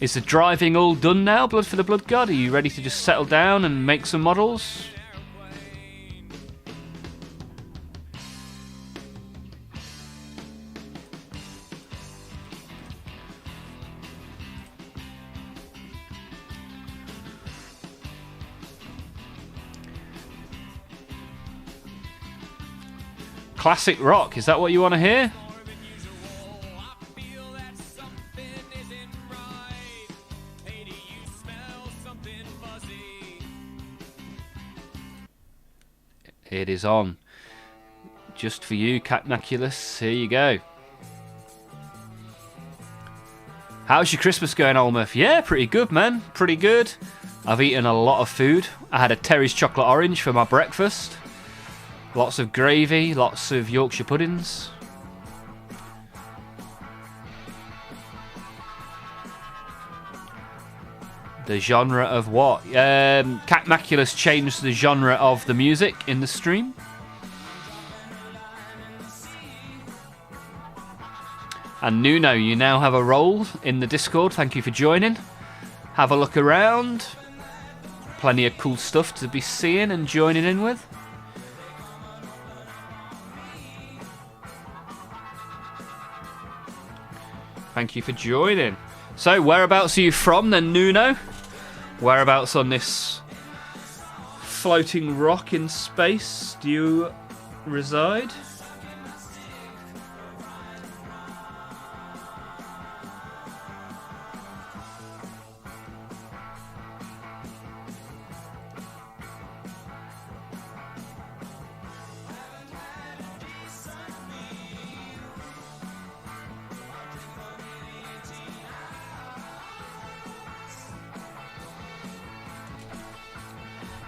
Is the driving all done now, Blood for the Blood God? Are you ready to just settle down and make some models? Classic rock, is that what you want to hear? It is on. Just for you, Cacmaculus. Here you go. How's your Christmas going, Olmouth? Yeah, pretty good, man. Pretty good. I've eaten a lot of food. I had a Terry's chocolate orange for my breakfast. Lots of gravy, lots of Yorkshire puddings. The genre of what? Cacmaculus changed the genre of the music in the stream. And Nuno, you now have a role in the Discord. Thank you for joining. Have a look around. Plenty of cool stuff to be seeing and joining in with. Thank you for joining. So, whereabouts are you from then, Nuno? Whereabouts on this floating rock in space do you reside?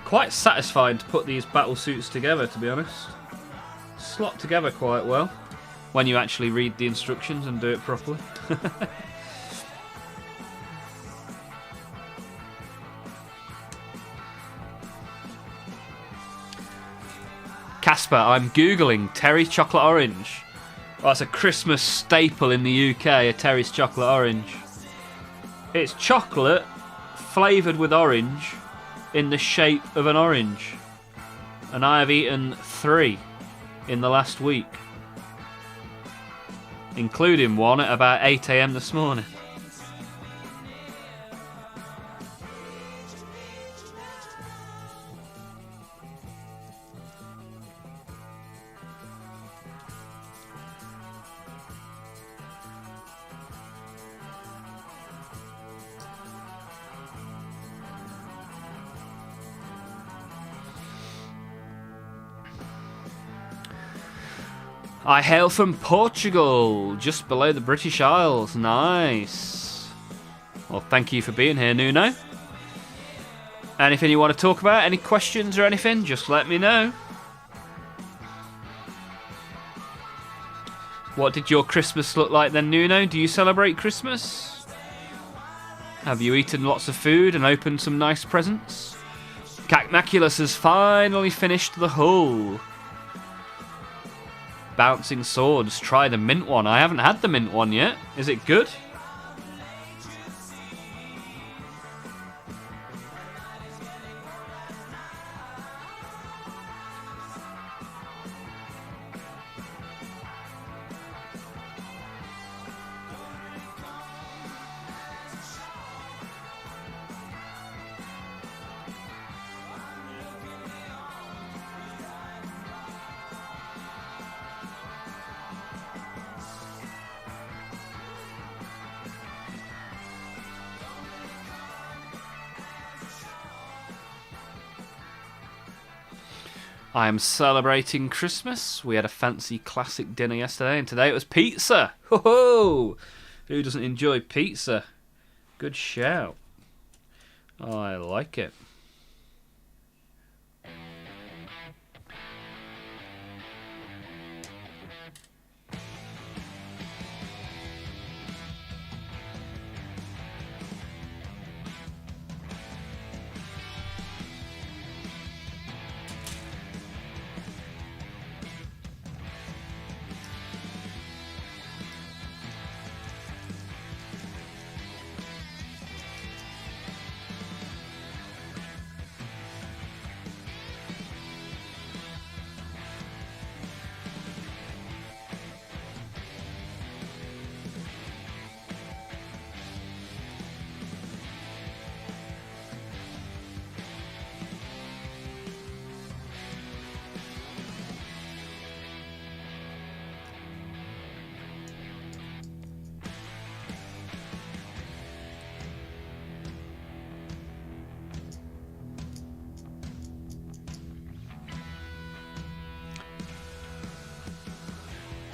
Quite satisfying to put these battle suits together, to be honest. Slot together quite well when you actually read the instructions and do it properly. Casper, I'm googling Terry's chocolate orange. Oh, it's a Christmas staple in the UK, a Terry's chocolate orange. It's chocolate flavoured with orange in the shape of an orange, and I have eaten 3 in the last week, including one at about 8 AM this morning. I hail from Portugal, just below the British Isles. Nice. Well, thank you for being here, Nuno. Anything you want to talk about? Any questions or anything? Just let me know. What did your Christmas look like then, Nuno? Do you celebrate Christmas? Have you eaten lots of food and opened some nice presents? Cacmaculus has finally finished the hull. Bouncing swords. Try the mint one. I haven't had the mint one yet. Is it good? I am celebrating Christmas. We had a fancy classic dinner yesterday, and today it was pizza. Ho ho! Who doesn't enjoy pizza? Good shout. I like it.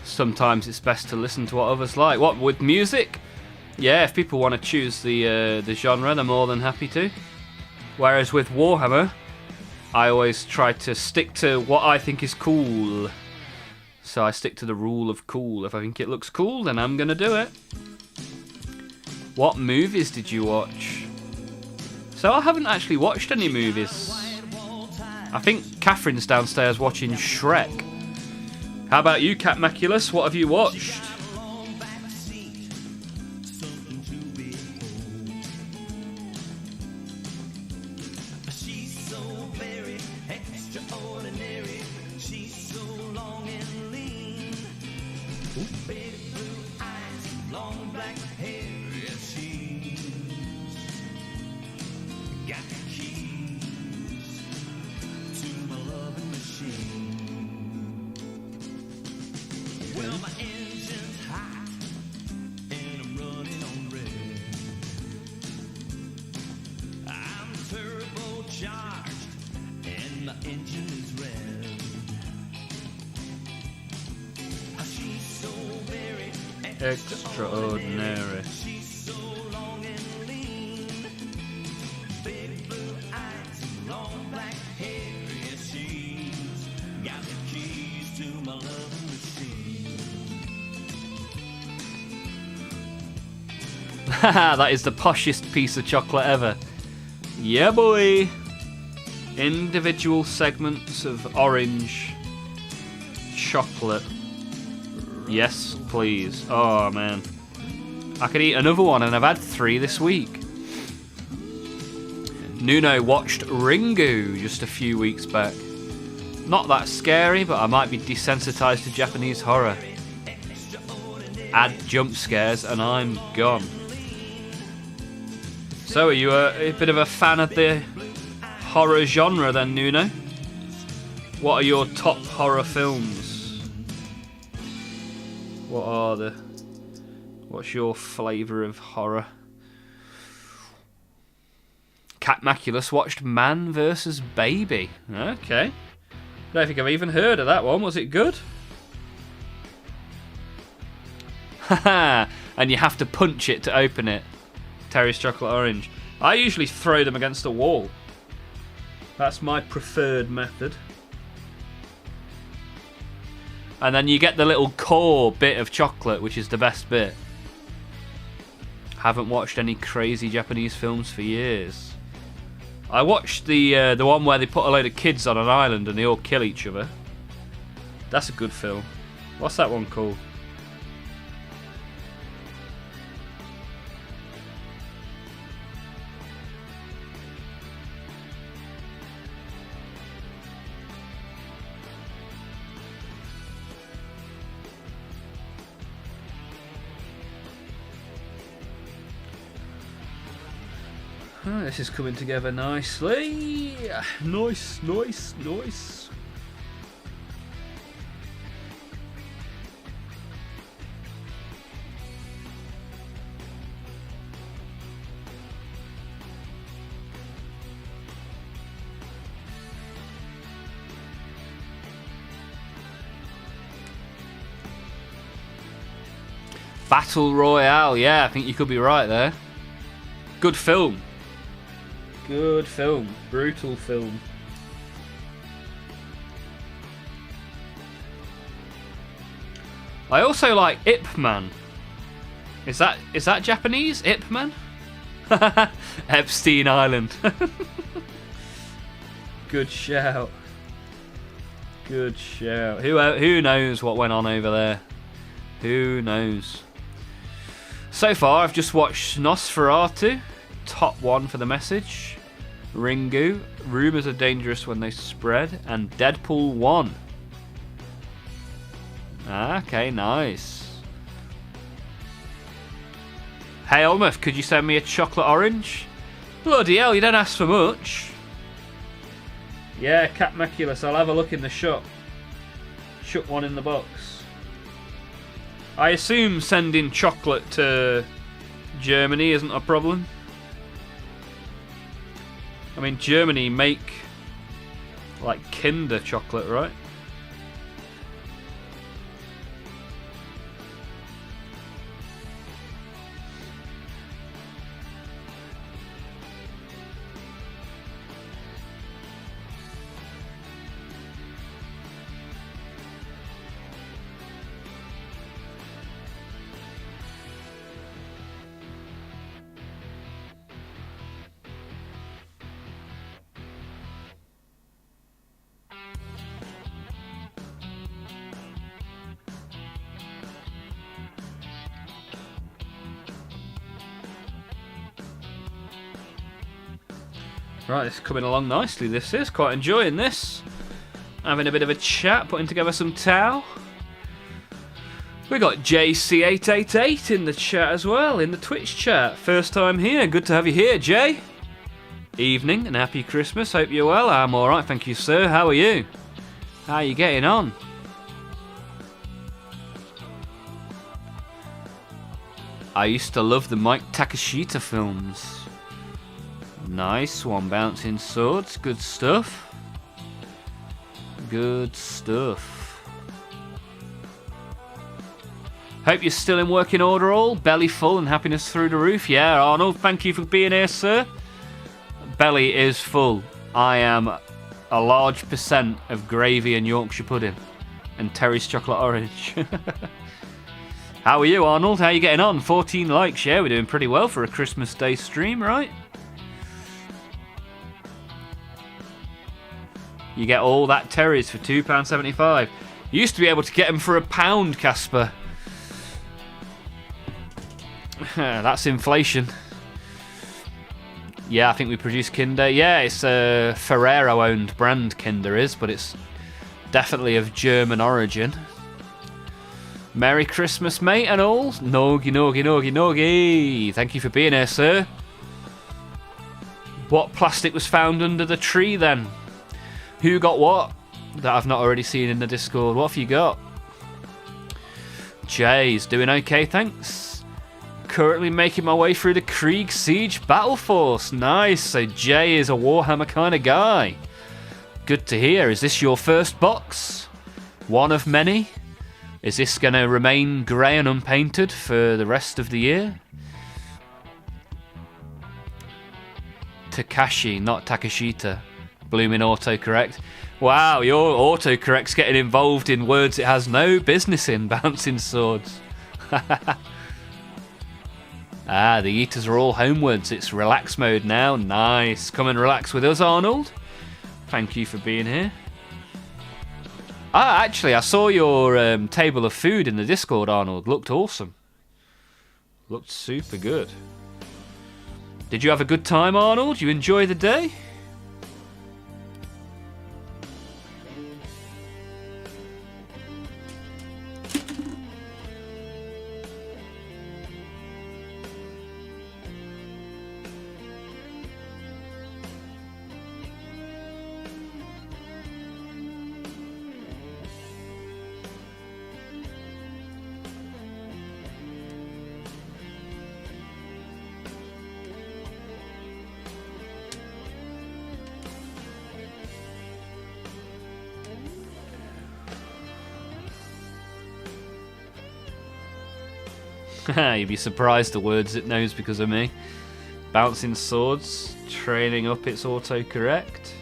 Sometimes it's best to listen to what others like. What, with music? Yeah, if people want to choose the genre, they're more than happy to. Whereas with Warhammer, I always try to stick to what I think is cool. So I stick to the rule of cool. If I think it looks cool, then I'm going to do it. What movies did you watch? So I haven't actually watched any movies. I think Catherine's downstairs watching Shrek. How about you, Cat Maculus? What have you watched? Extraordinary. That is the poshest piece of chocolate ever. Yeah, boy. Individual segments of orange chocolate. Yes, please. Oh, man. I could eat another one, and I've had 3 this week. Nuno watched Ringu just a few weeks back. Not that scary, but I might be desensitized to Japanese horror. Add jump scares, and I'm gone. So, are you a bit of a fan of the horror genre then, Nuno? What are your top horror films? What's your flavour of horror? Cat Maculus watched Man vs. Baby. Okay. Don't think I've even heard of that one. Was it good? Haha. And you have to punch it to open it. Terry's Chocolate Orange. I usually throw them against a wall. That's my preferred method. And then you get the little core bit of chocolate, which is the best bit. Haven't watched any crazy Japanese films for years. I watched the one where they put a load of kids on an island and they all kill each other. That's a good film. What's that one called? Oh, this is coming together nicely. Nice, nice, nice. Battle Royale. Yeah, I think you could be right there. Good film. Good film. Brutal film. I also like Ip Man. Is that Japanese? Ip Man? Epstein Island. Good shout. Good shout. Who knows what went on over there? Who knows? So far, I've just watched Nosferatu, top one for the message, Ringu, Rumours are dangerous when they spread, and Deadpool 1. Okay, nice. Hey, Olmeth, could you send me a chocolate orange? Bloody hell, you don't ask for much. Yeah, Cat Maculus, I'll have a look in the shop. Chuck one in the box. I assume sending chocolate to Germany isn't a problem. I mean, Germany make like Kinder chocolate, right? Right, it's coming along nicely, this is. Quite enjoying this. Having a bit of a chat, putting together some towel. We got JC888 in the chat as well, in the Twitch chat. First time here, good to have you here, Jay. Evening and happy Christmas, hope you're well. I'm alright, thank you, sir. How are you? How are you getting on? I used to love the Mike Takashita films. Nice one, bouncing swords. Good stuff. Good stuff. Hope you're still in working order all. Belly full and happiness through the roof. Yeah, Arnold, thank you for being here, sir. Belly is full. I am a large percent of gravy and Yorkshire pudding. And Terry's chocolate orange. How are you, Arnold? How are you getting on? 14 likes, yeah, we're doing pretty well for a Christmas Day stream, right? You get all that Terry's for £2.75. You used to be able to get them for £1, Casper. That's inflation. Yeah, I think we produce Kinder. Yeah, it's a Ferrero-owned brand, Kinder is, but it's definitely of German origin. Merry Christmas, mate, and all. Nogi, nogi, nogi, nogi. Thank you for being here, sir. What plastic was found under the tree, then? Who got what? That I've not already seen in the Discord. What have you got? Jay's doing okay, thanks. Currently making my way through the Krieg Siege Battle Force. Nice. So Jay is a Warhammer kind of guy. Good to hear. Is this your first box? One of many? Is this going to remain grey and unpainted for the rest of the year? Takashi, not Takashita. Blooming autocorrect. Wow, your autocorrect's getting involved in words it has no business in, bouncing swords. Ah, the eaters are all homewards. It's relax mode now. Nice. Come and relax with us, Arnold. Thank you for being here. Ah, actually, I saw your table of food in the Discord, Arnold. Looked awesome. Looked super good. Did you have a good time, Arnold? You enjoy the day? You'd be surprised the words it knows because of me. Bouncing swords, training up its autocorrect.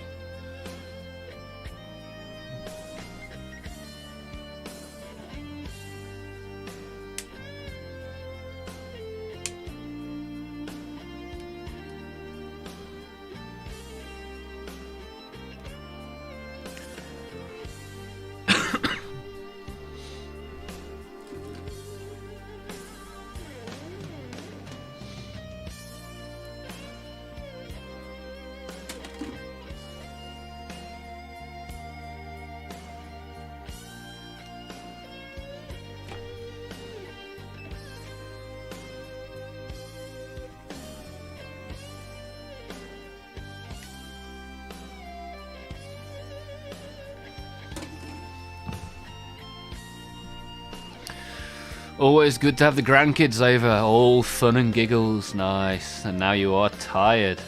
Always good to have the grandkids over. All fun and giggles. Nice. And now you are tired.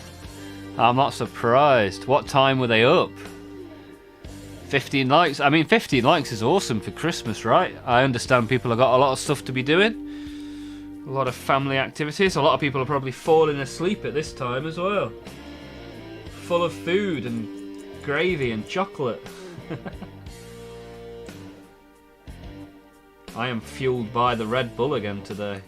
I'm not surprised. What time were they up? 15 likes. I mean, 15 likes is awesome for Christmas, right? I understand people have got a lot of stuff to be doing. A lot of family activities. A lot of people are probably falling asleep at this time as well. Full of food and gravy and chocolate. I am fueled by the Red Bull again today.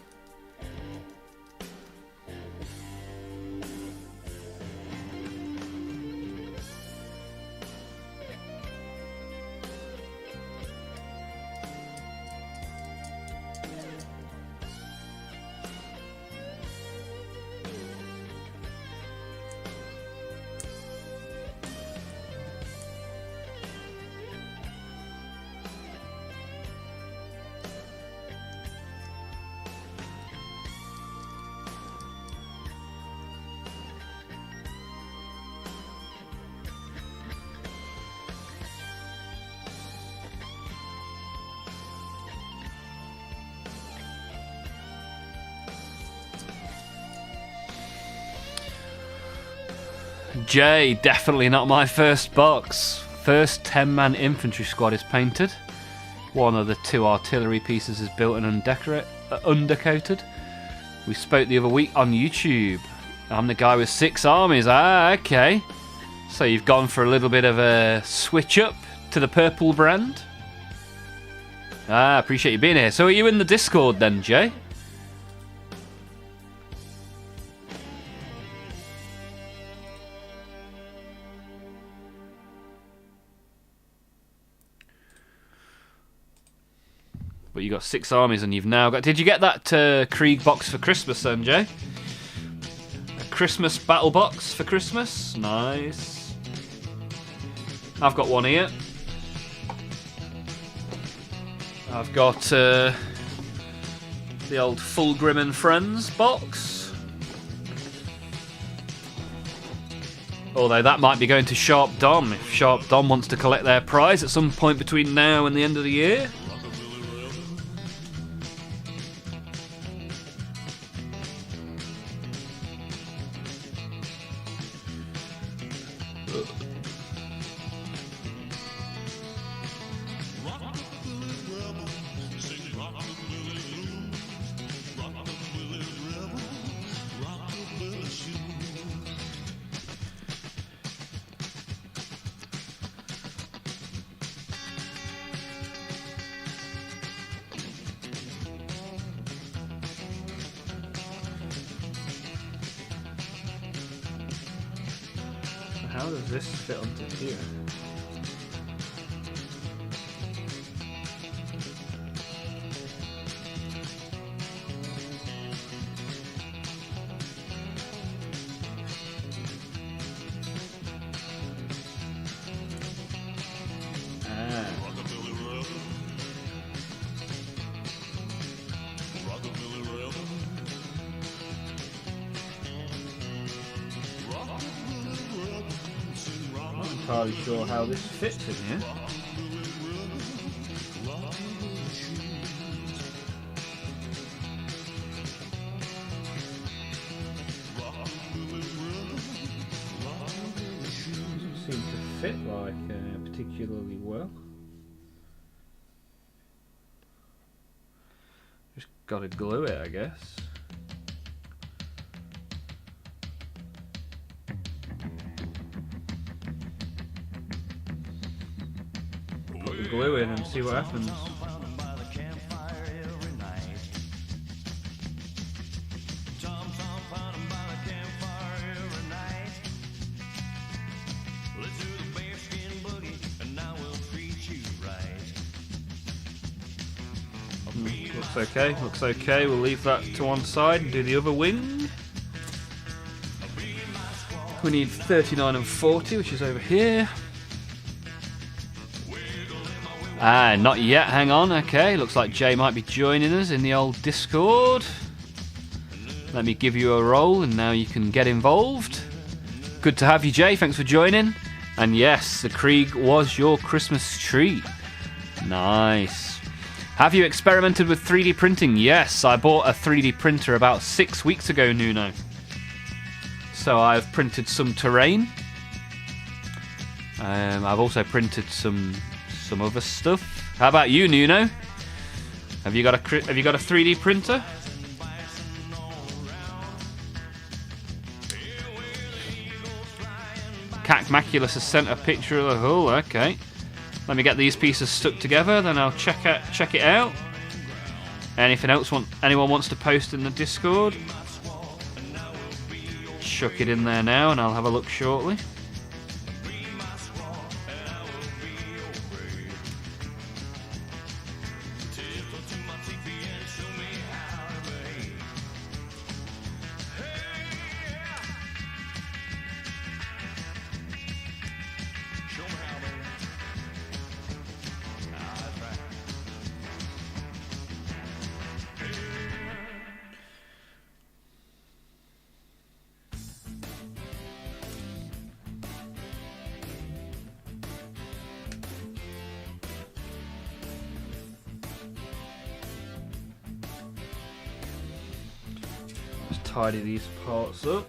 Jay, definitely not my first box. First 10-man infantry squad is painted. One of the 2 artillery pieces is built and undercoated. We spoke the other week on YouTube. I'm the guy with 6 armies. Ah, okay. So you've gone for a little bit of a switch up to the purple brand. Ah, appreciate you being here. So are you in the Discord then, Jay? But you got 6 armies and you've now got... Did you get that Krieg box for Christmas then, Jay? A Christmas battle box for Christmas? Nice. I've got one here. I've got the old Fulgrim and Friends box. Although that might be going to Sharp Dom if Sharp Dom wants to collect their prize at some point between now and the end of the year. How does this fit onto here? Entirely sure how this fits in here. Doesn't seem to fit like particularly well. Just Gotta glue it, I guess. Put the glue in and see what happens. Looks okay, looks okay. We'll leave that to one side and do the other wing. We need 39 and 40, which is over here. Ah, not yet, hang on, okay. Looks like Jay might be joining us in the old Discord. Let me give you a roll and now you can get involved. Good to have you, Jay, thanks for joining. And yes, the Krieg was your Christmas treat. Nice. Have you experimented with 3D printing? Yes, I bought a 3D printer about 6 weeks ago, Nuno. So I've printed some terrain. I've also printed some other stuff. How about you, Nuno? Have you got a 3D printer? Cacmaculus has sent a picture of the hull. Okay. Let me get these pieces stuck together, then I'll check it out. Anything else anyone wants to post in the Discord? Chuck it in there now and I'll have a look shortly. Tidy these parts up.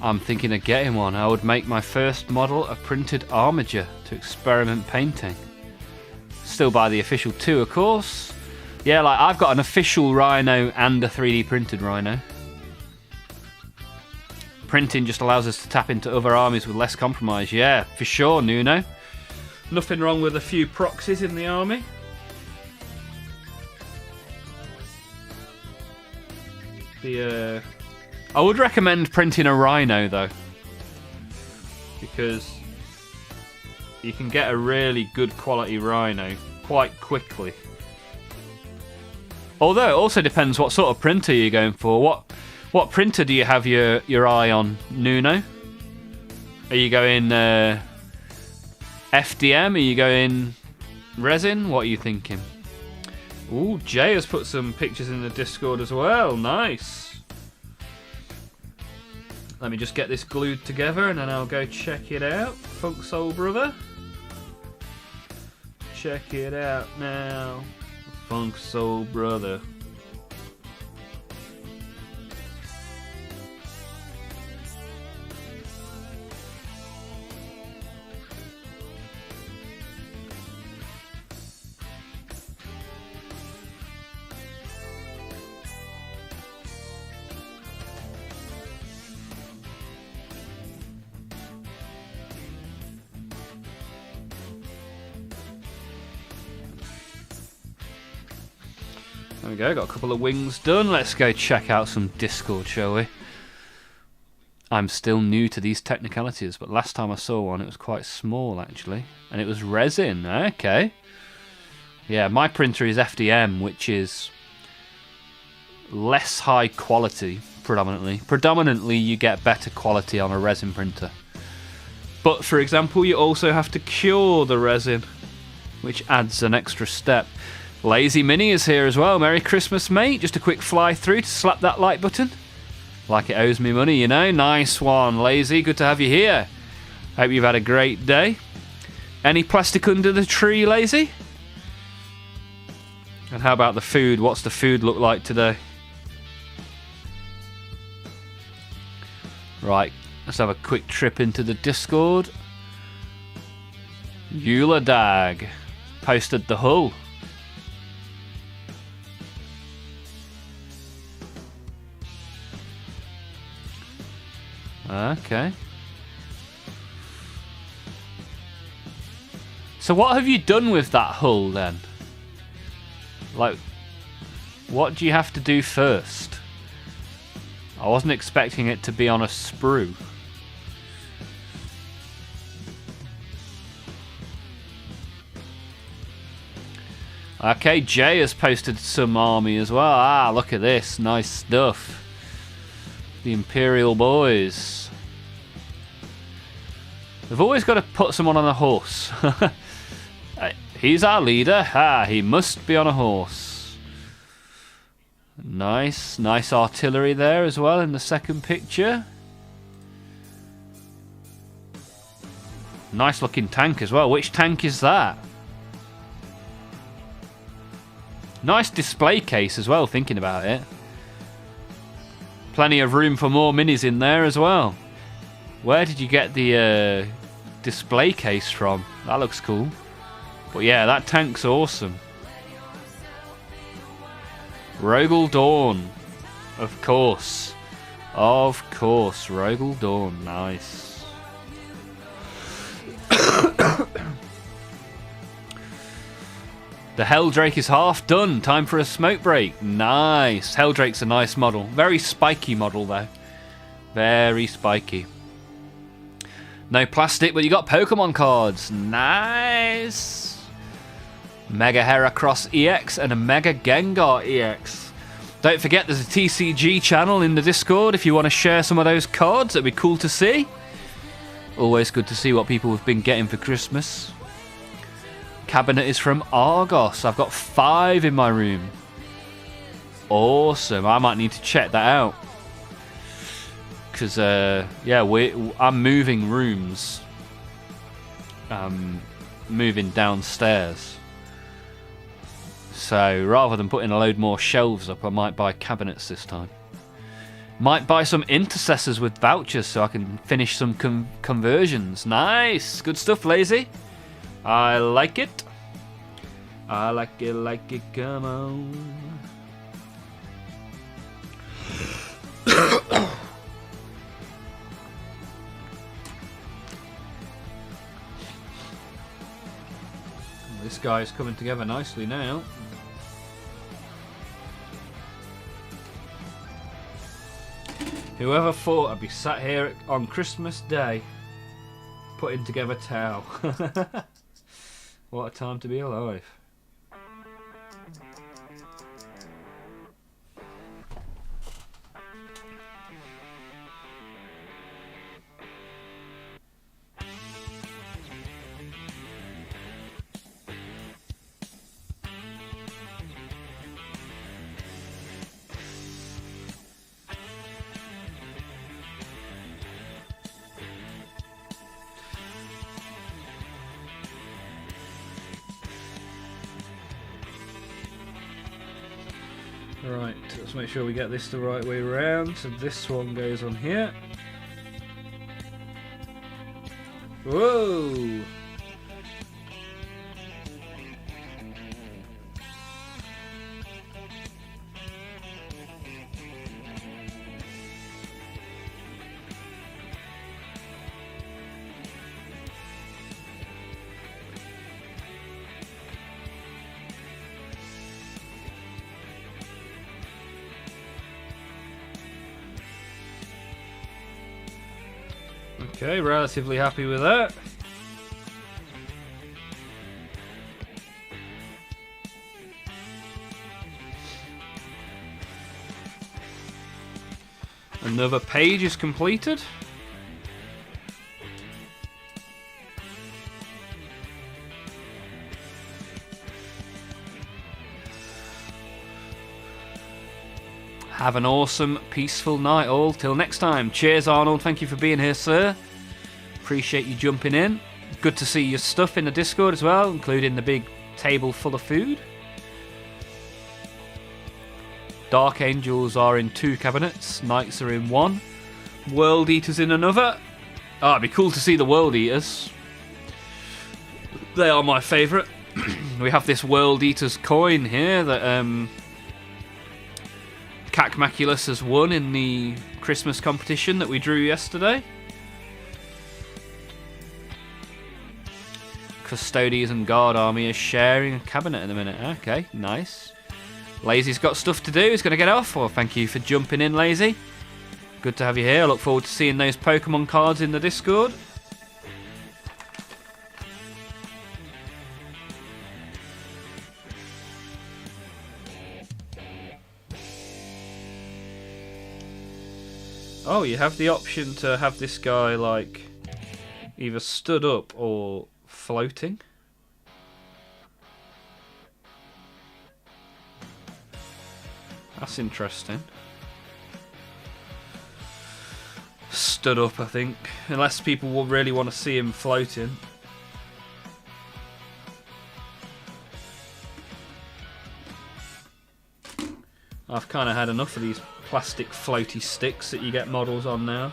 I'm thinking of getting one. I would make my first model a printed armature to experiment painting. Still buy the official 2, of course. Yeah, like I've got an official Rhino and a 3D printed Rhino. Printing just allows us to tap into other armies with less compromise. Yeah, for sure, Nuno. Nothing wrong with a few proxies in the army. I would recommend printing a Rhino though, because you can get a really good quality Rhino quite quickly. Although it also depends what sort of printer you're going for. What printer do you have your eye on, Nuno? Are you going FDM? Are you going resin? What are you thinking? Ooh, Jay has put some pictures in the Discord as well. Nice. Let me just get this glued together and then I'll go check it out. Funk Soul Brother. Check it out now. Funk Soul Brother. There we go, got a couple of wings done. Let's go check out some Discord, shall we? I'm still new to these technicalities, but last time I saw one, it was quite small, actually. And it was resin. Okay. Yeah, my printer is FDM, which is less high quality, predominantly. Predominantly, you get better quality on a resin printer. But, for example, you also have to cure the resin, which adds an extra step. Lazy Mini is here as well. Merry Christmas, mate. Just a quick fly through to slap that like button. Like it owes me money, you know. Nice one, Lazy. Good to have you here. Hope you've had a great day. Any plastic under the tree, Lazy? And how about the food? What's the food look like today? Right, let's have a quick trip into the Discord. Eula Dag posted the hull. Okay. So what have you done with that hull then? Like, what do you have to do first? I wasn't expecting it to be on a sprue. Okay, Jay has posted some army as well. Ah, look at this. Nice stuff. The Imperial boys. We've always got to put someone on a horse. He's our leader. Ah, he must be on a horse. Nice. Nice artillery there as well in the second picture. Nice looking tank as well. Which tank is that? Nice display case as well, thinking about it. Plenty of room for more minis in there as well. Where did you get the display case from? That looks cool. But yeah, that tank's awesome. Rogel Dawn. Of course. Of course. Rogel Dawn. Nice. The Helldrake is half done. Time for a smoke break. Nice. Helldrake's a nice model. Very spiky model though. Very spiky. No plastic, but you got Pokemon cards. Nice. Mega Heracross EX and a Mega Gengar EX. Don't forget there's a TCG channel in the Discord if you want to share some of those cards. That'd be cool to see. Always good to see what people have been getting for Christmas. Cabinet is from Argos. I've got 5 in my room. Awesome. I might need to check that out. Because, yeah, I'm moving rooms. Moving downstairs. So, rather than putting a load more shelves up, I might buy cabinets this time. Might buy some intercessors with vouchers so I can finish some conversions. Nice! Good stuff, Lazy. I like it. I like it, come on. This guy's coming together nicely now. Whoever thought I'd be sat here on Christmas Day putting together Tau. What a time to be alive. Right, let's make sure we get this the right way around. So this one goes on here. Whoa! Okay, relatively happy with that. Another page is completed. Have an awesome, peaceful night all. Till next time. Cheers, Arnold. Thank you for being here, sir. Appreciate you jumping in. Good to see your stuff in the Discord as well, including the big table full of food. Dark Angels are in 2 cabinets. Knights are in 1. World Eaters in another. Oh, it'd be cool to see the World Eaters. They are my favourite. We have this World Eaters coin here that Cacmaculus has won in the Christmas competition that we drew yesterday. Custodians and Guard Army are sharing a cabinet in a minute. Okay, nice. Lazy's got stuff to do. He's going to get off. Well, thank you for jumping in, Lazy. Good to have you here. I look forward to seeing those Pokemon cards in the Discord. Oh, you have the option to have this guy, like, either stood up or floating. That's interesting. Stood up, I think. Unless people will really want to see him floating. I've kind of had enough of these plastic floaty sticks that you get models on now.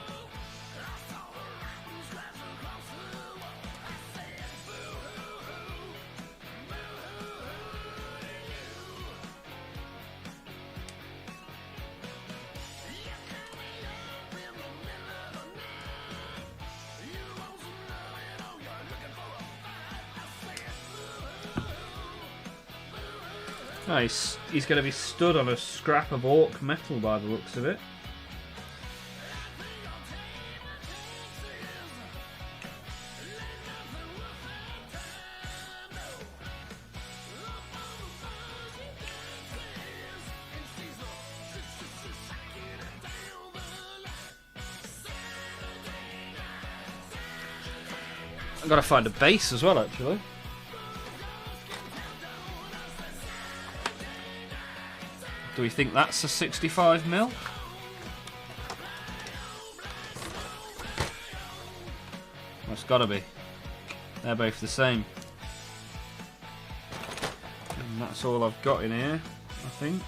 Nice. He's going to be stood on a scrap of orc metal by the looks of it. I've got to find a base as well, actually. Do we think that's a 65mm? Well, it's gotta be. They're both the same. And that's all I've got in here, I think.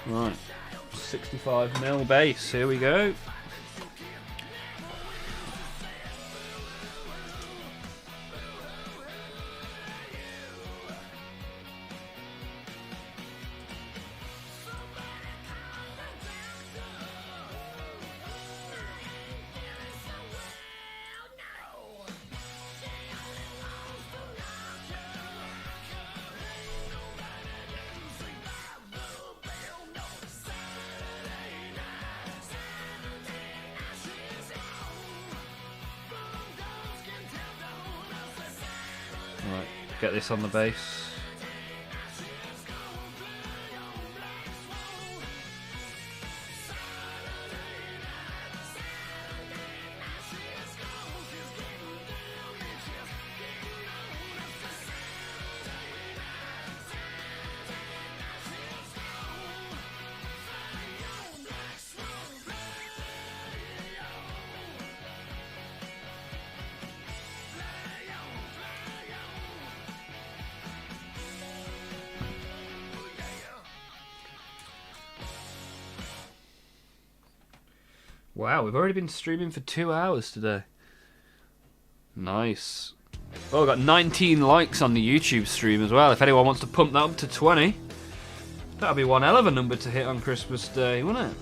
Right, 65mm base, here we go. Right, get this on the base. Wow, we've already been streaming for 2 hours today. Nice. Oh, we've got 19 likes on the YouTube stream as well. If anyone wants to pump that up to 20, that'll be one hell of a number to hit on Christmas Day, wouldn't it?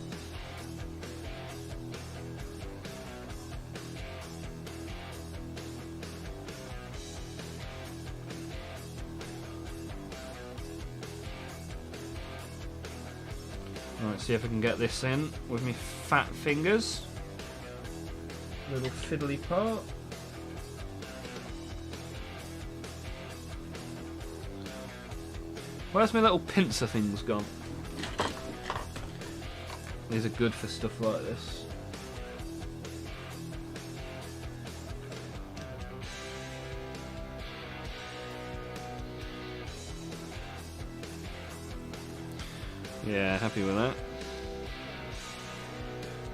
Right, see if I can get this in with my fat fingers. Little fiddly part. Where's my little pincer things gone? These are good for stuff like this. Yeah, happy with that.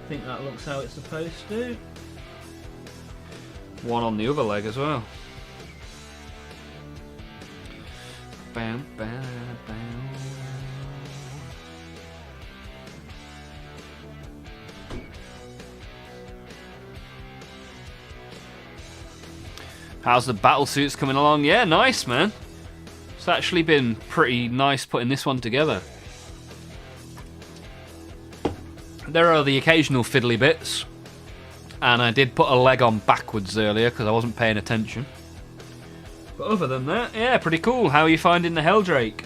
I think that looks how it's supposed to. One on the other leg as well. Bam, bam, bam. How's the battle suits coming along? Yeah, nice, man. It's actually been pretty nice putting this one together. There are the occasional fiddly bits, and I did put a leg on backwards earlier because I wasn't paying attention. But other than that, yeah, pretty cool. How are you finding the Helldrake?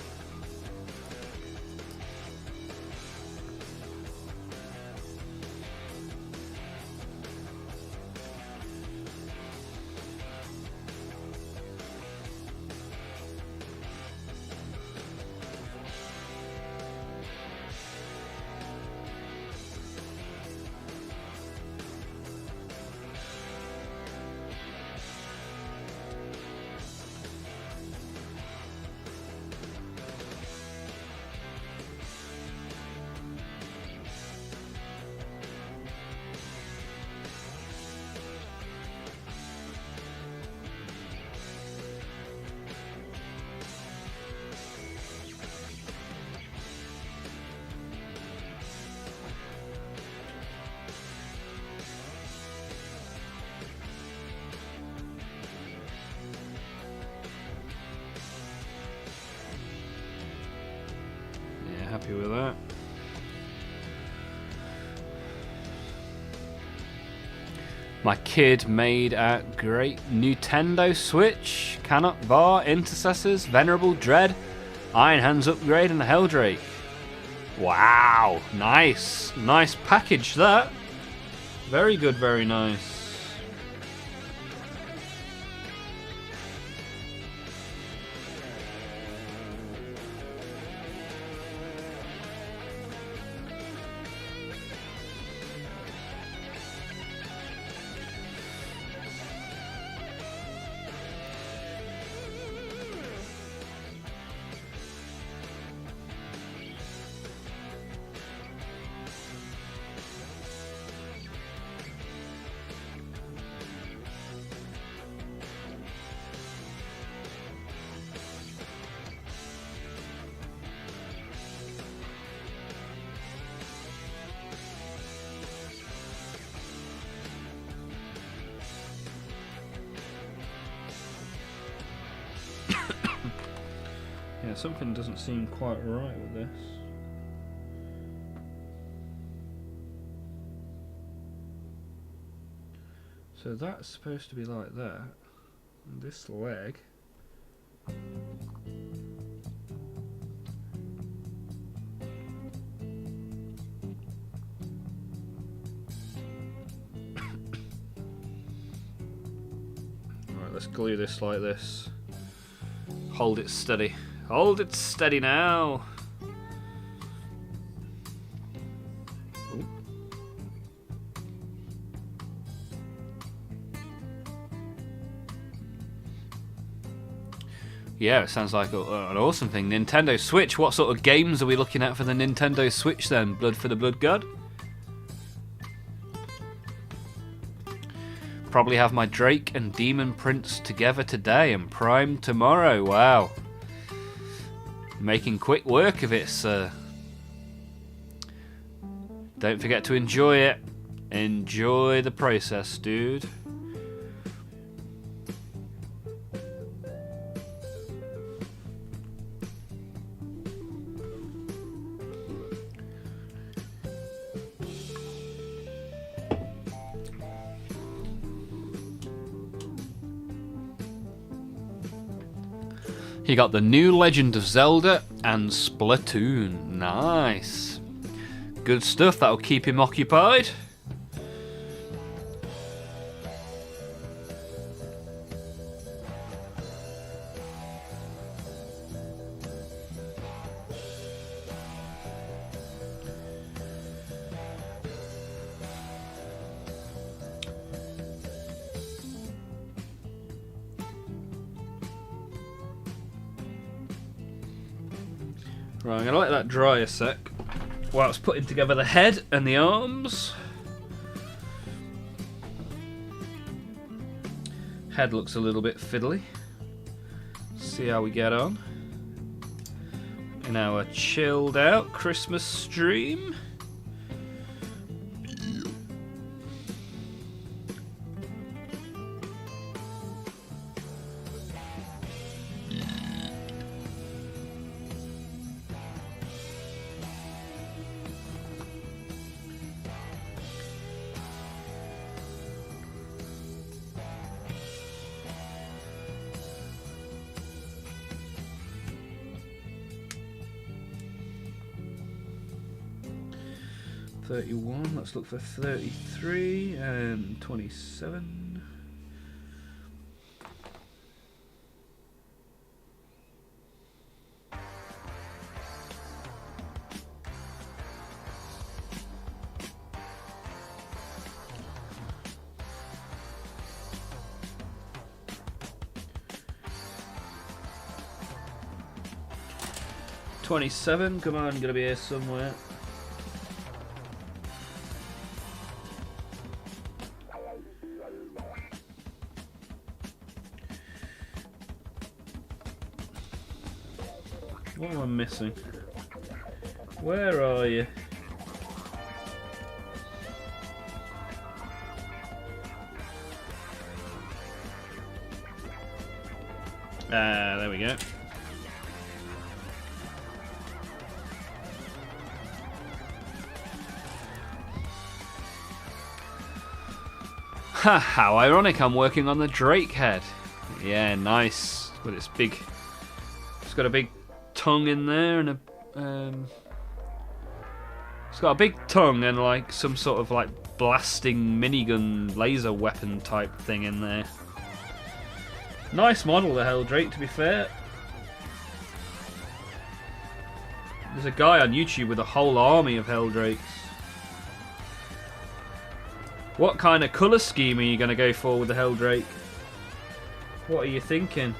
Happy with that. My kid made a great Nintendo Switch, Cannot Bar, Intercessors, Venerable Dread, Iron Hands Upgrade, and the Helldrake. Wow, nice. Nice package, that. Very good, very nice. Yeah, something doesn't seem quite right with this. So that's supposed to be like that. And this leg. Alright, let's glue this like this. Hold it steady. Hold it steady now. Ooh. Yeah, it sounds like an awesome thing. Nintendo Switch. What sort of games are we looking at for the Nintendo Switch then? Blood for the Blood God? Probably have my Drake and Demon Prince together today and Prime tomorrow. Wow. Making quick work of it, sir. Don't forget to enjoy it. Enjoy the process, dude. You got the new Legend of Zelda and Splatoon. Nice. Good stuff, that'll keep him occupied. Right, I'm going to let that dry a sec whilst putting together the head and the arms. Head looks a little bit fiddly. See how we get on in our chilled out Christmas stream. Let's look for 33 and 27. Come on, gonna be here somewhere. What am I missing? Where are you? There we go. Ha! How ironic! I'm working on the Drake head. Yeah, nice. With its big, it's got a big tongue in there and a it's got a big tongue and like some sort of like blasting minigun laser weapon type thing in there. Nice model, the Helldrake, to be fair. There's a guy on YouTube with a whole army of Helldrakes. What kind of colour scheme are you going to go for with the Helldrake? What are you thinking?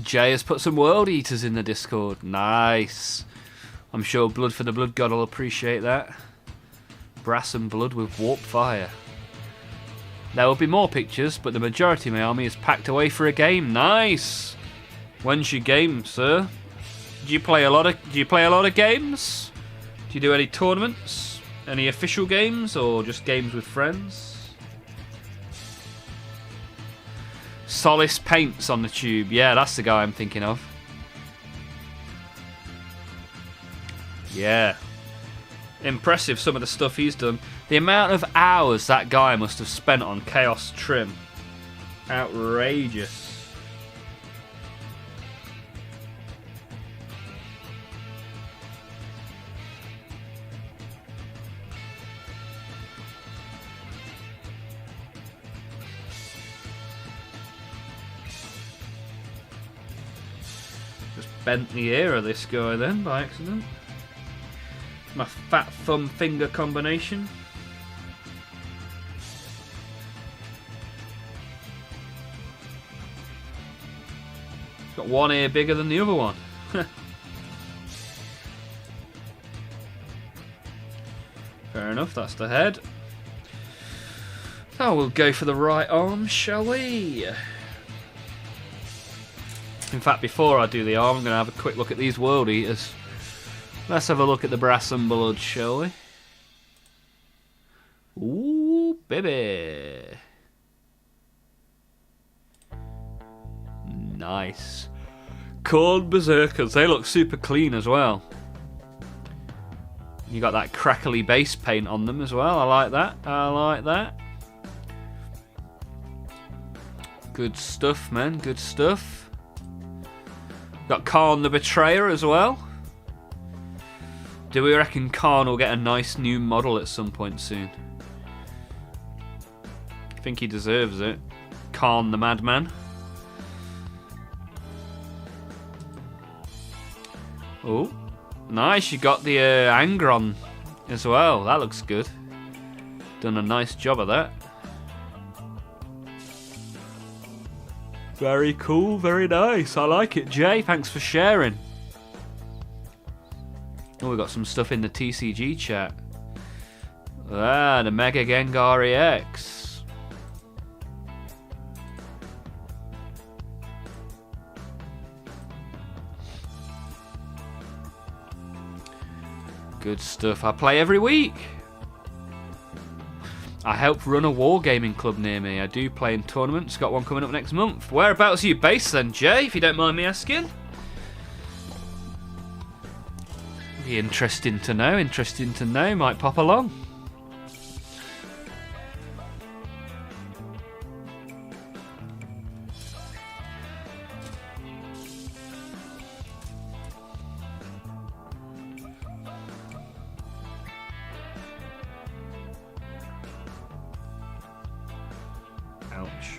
Jay has put some World Eaters in the Discord. Nice. I'm sure Blood for the Blood God will appreciate that. Brass and blood with warp fire. There will be more pictures, but the majority of my army is packed away for a game. Nice. When's your game, sir? Do you play a lot of games? Do you do any tournaments? Any official games or just games with friends? Solace Paints on the tube. Yeah, that's the guy I'm thinking of. Yeah. Impressive, some of the stuff he's done. The amount of hours that guy must have spent on Chaos Trim. Outrageous. Bent the ear of this guy then by accident. My fat thumb finger combination. It's got one ear bigger than the other one. Fair enough, that's the head. Oh, we'll go for the right arm, shall we? In fact, before I do the arm, I'm going to have a quick look at these World Eaters. Let's have a look at the brass and blood, shall we? Ooh, baby. Nice. Corn Berserkers. They look super clean as well. You got that crackly base paint on them as well. I like that. I like that. Good stuff, man. Good stuff. Got Khan the Betrayer as well. Do we reckon Khan will get a nice new model at some point soon? I think he deserves it. Khan the Madman. Oh, nice. You got the Angron as well. That looks good. Done a nice job of that. Very cool, very nice. I like it, Jay. Thanks for sharing. Oh, we got some stuff in the TCG chat. Ah, the Mega Gengar EX. Good stuff. I play every week. I help run a wargaming club near me. I do play in tournaments. Got one coming up next month. Whereabouts are you based then, Jay, if you don't mind me asking? Be interesting to know. Interesting to know. Might pop along. Ouch.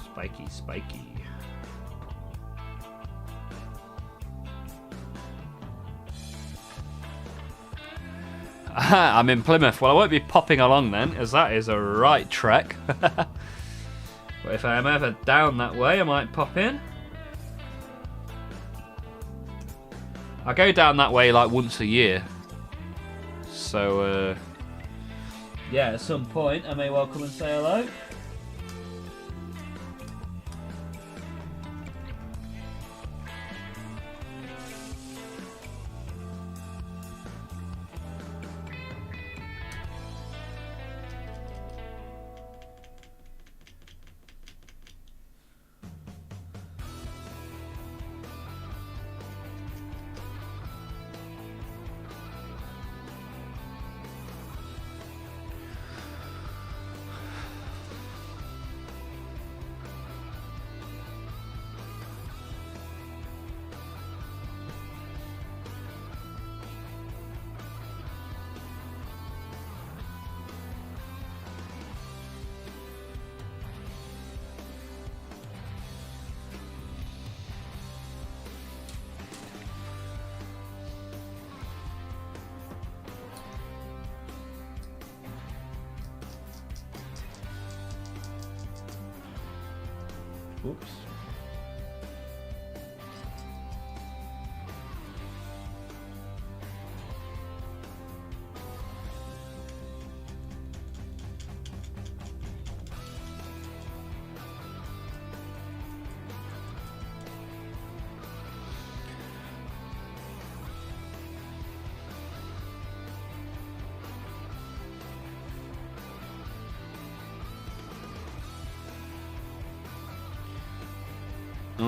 Spiky, spiky. I'm in Plymouth. Well, I won't be popping along then, as that is a right trek. But if I am ever down that way, I might pop in. I go down that way like once a year. So, yeah, at some point I may well come and say hello. Oops.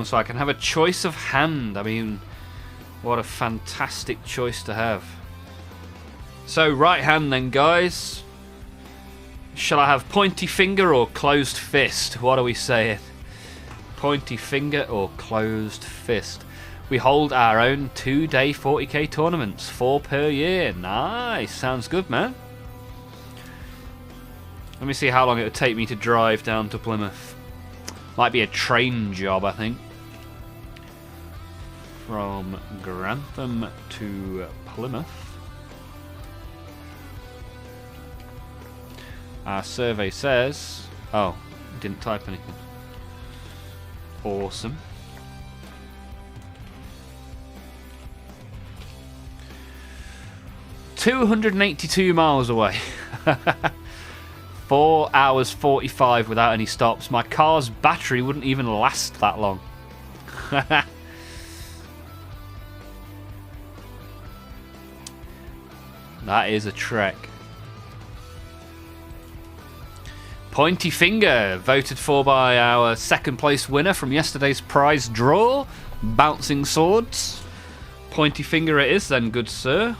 So I can have a choice of hand. I mean, what a fantastic choice to have. So right hand then, guys. Shall I have pointy finger or closed fist? What are we saying? Pointy finger or closed fist? We hold our own 2-day 40k tournaments, 4 per year. Nice, sounds good, man. Let me see how long it would take me to drive down to Plymouth. Might be a train job, I think. From Grantham to Plymouth. Our survey says... Oh, didn't type anything. Awesome. 282 miles away. 4 hours 45 without any stops. My car's battery wouldn't even last that long. That is a trek. Pointy Finger, voted for by our second place winner from yesterday's prize draw. Bouncing Swords. Pointy Finger it is then, good sir.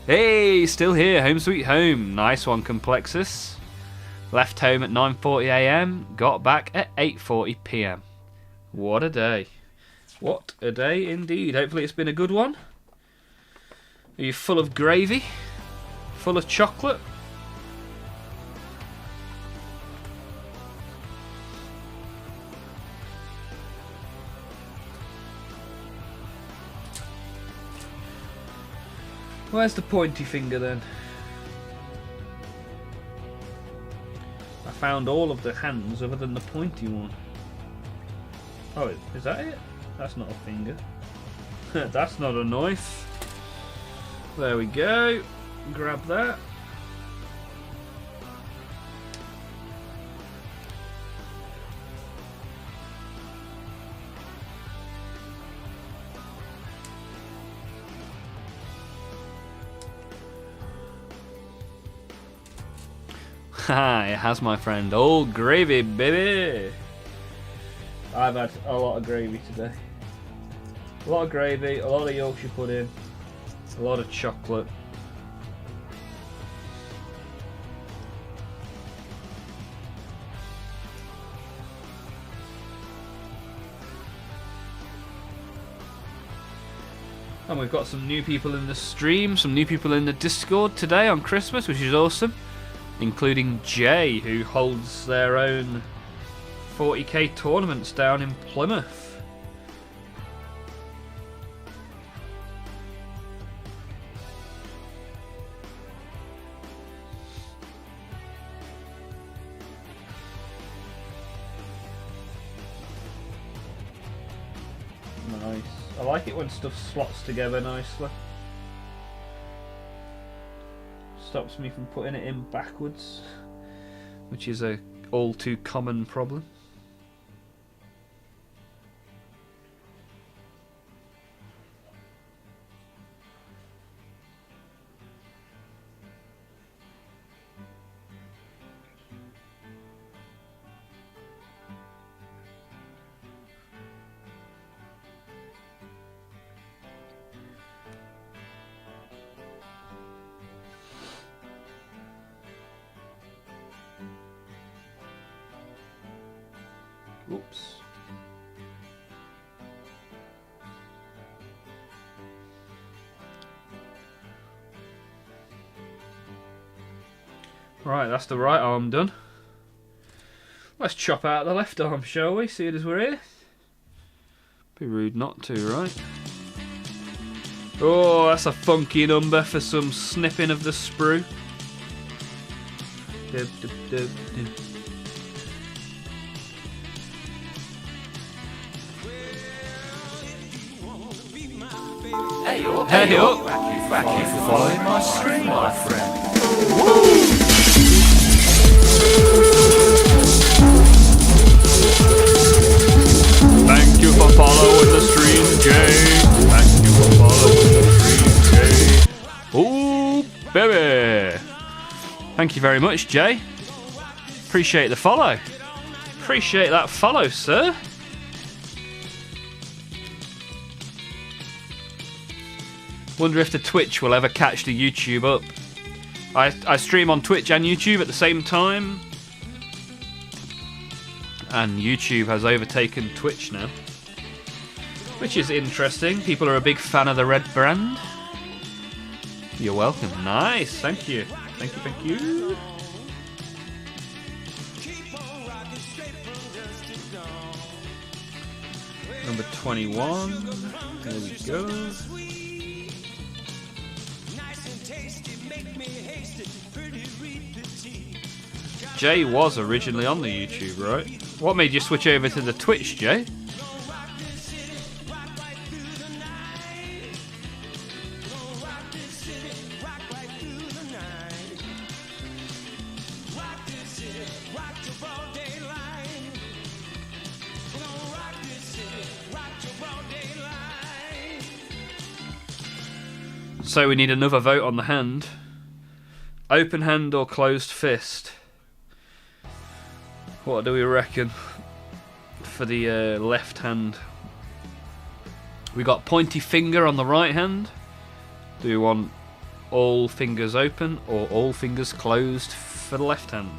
Hey, still here, home sweet home. Nice one, Complexus. Left home at 9:40 AM, got back at 8:40 PM. What a day. What a day indeed. Hopefully it's been a good one. Are you full of gravy? Full of chocolate? Where's the pointy finger then? I found all of the hands other than the pointy one. Oh, is that it? That's not a finger. That's not a knife. There we go. Grab that. Haha, it has, my friend. Old gravy, baby. I've had a lot of gravy today. A lot of gravy, a lot of Yorkshire pudding, a lot of chocolate. And we've got some new people in the stream, some new people in the Discord today on Christmas, which is awesome. Including Jay, who holds their own 40k tournaments down in Plymouth. Nice. I like it when stuff slots together nicely. Stops me from putting it in backwards, which is a all too common problem. Oops. Right, that's the right arm done. Let's chop out the left arm, shall we? See it as we're here. Be rude not to, right? Oh, that's a funky number for some snipping of the sprue. Dub, dub, dub, dub. Hey up! Thank you for following my stream, my friend. Thank you for following the stream, Jay. Thank you for following the stream, Jay. Ooh, baby! Thank you very much, Jay. Appreciate the follow. Appreciate that follow, sir. Wonder if the Twitch will ever catch the YouTube up. I stream on Twitch and YouTube at the same time. And YouTube has overtaken Twitch now. Which is interesting. People are a big fan of the red brand. You're welcome. Nice. Thank you. Thank you, thank you. Number 21. There we go. Jay was originally on the YouTube, right? What made you switch over to the Twitch, Jay? So we need another vote on the hand. Open hand or closed fist? What do we reckon for the left hand? We got pointy finger on the right hand. Do we want all fingers open or all fingers closed for the left hand?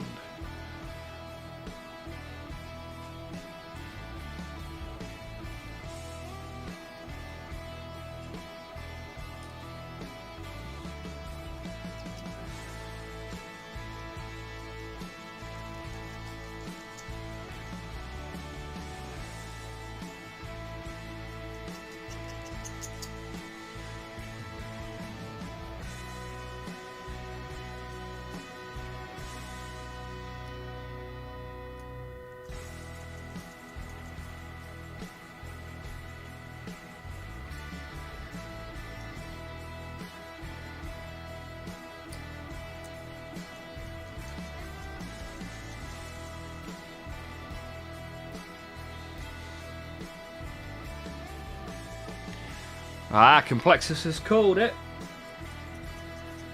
Ah, Complexus has called it.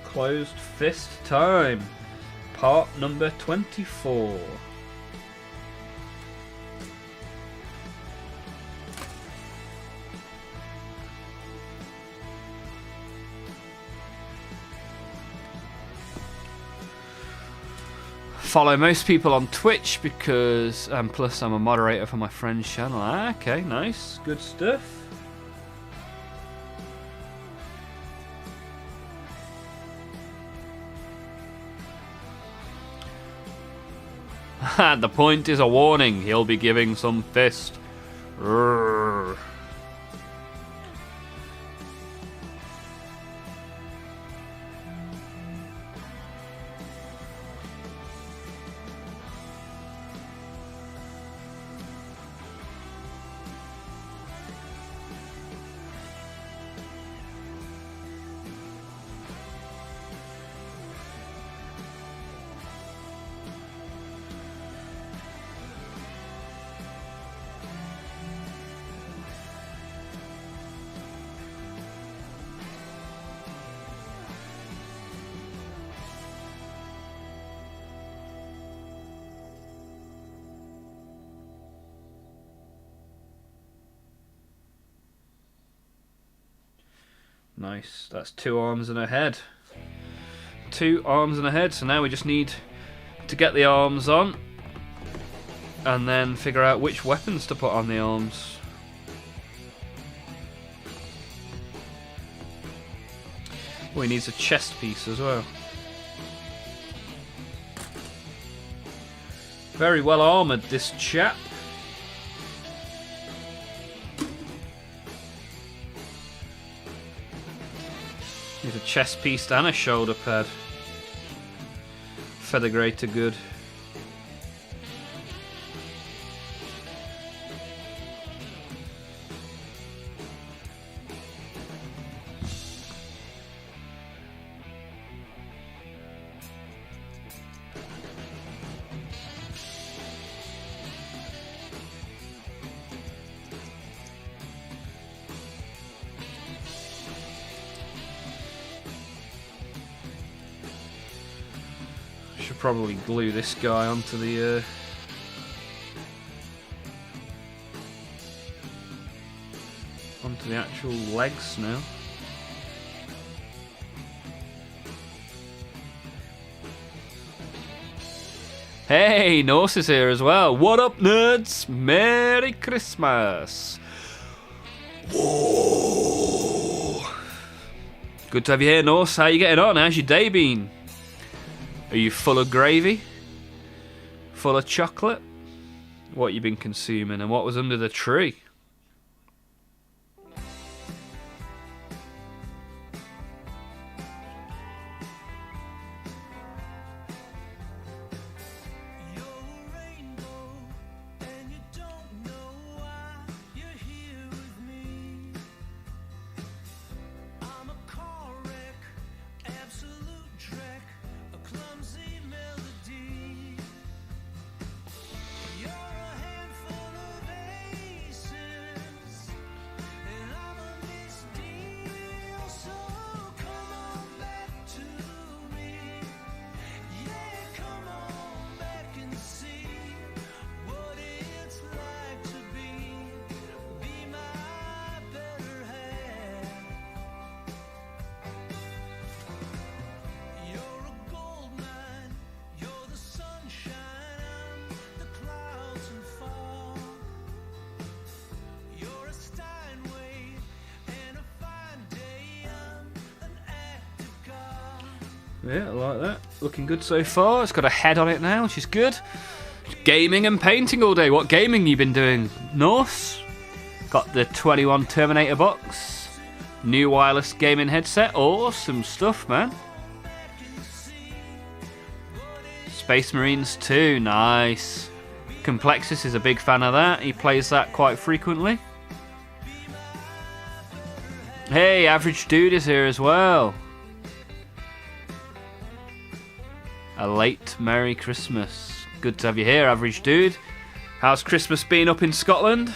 Closed fist time. Part number 24. Follow most people on Twitch because, plus I'm a moderator for my friend's channel. Ah, okay, nice. Good stuff. The point is a warning. He'll be giving some fist. Urgh. Nice. That's 2 arms and a head. 2 arms and a head. So now we just need to get the arms on and then figure out which weapons to put on the arms. Oh, he needs a chest piece as well. Very well armoured, this chap. Needs a chest piece and a shoulder pad. Feather grade are good. Should probably glue this guy onto the actual legs now. Hey, Norse is here as well. What up, nerds? Merry Christmas. Whoa. Good to have you here, Norse. How you getting on? How's your day been? Are you full of gravy? Full of chocolate? What you been consuming and what was under the tree? Yeah, I like that. Looking good so far. It's got a head on it now, which is good. Gaming and painting all day. What gaming you been doing, Norse? Got the 21 Terminator box. New wireless gaming headset. Awesome stuff, man. Space Marines 2. Nice. Complexus is a big fan of that. He plays that quite frequently. Hey, Average Dude is here as well. A late Merry Christmas. Good to have you here, Average Dude. How's Christmas been up in Scotland?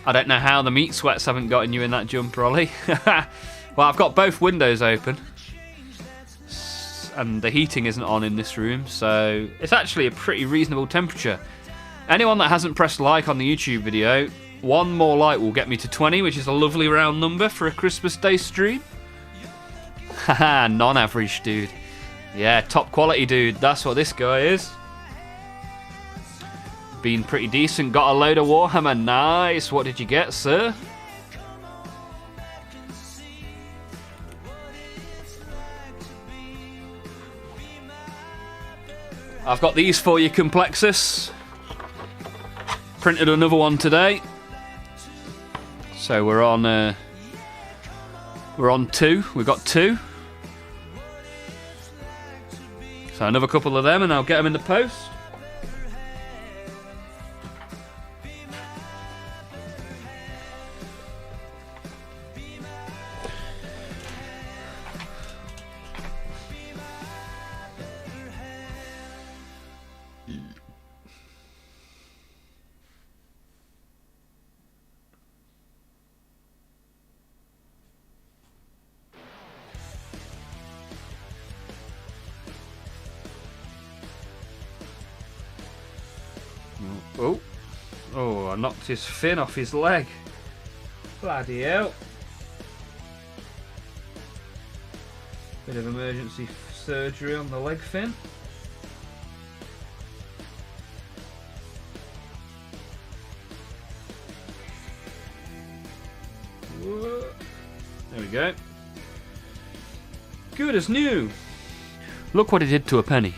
I don't know how the meat sweats haven't gotten you in that jumper, Ollie. Well, I've got both windows open. And the heating isn't on in this room, so it's actually a pretty reasonable temperature. Anyone that hasn't pressed like on the YouTube video, one more like will get me to 20, which is a lovely round number for a Christmas Day stream. Haha, non-average dude. Yeah, top quality dude. That's what this guy is. Been pretty decent. Got a load of Warhammer. Nice. What did you get, sir? I've got these for you, Complexus. Printed another one today. So we're on 2. We've got 2. So another couple of them and I'll get them in the post. Oh, I knocked his fin off his leg. Bloody hell. Bit of emergency surgery on the leg fin. Whoa. There we go. Good as new. Look what it did to a penny.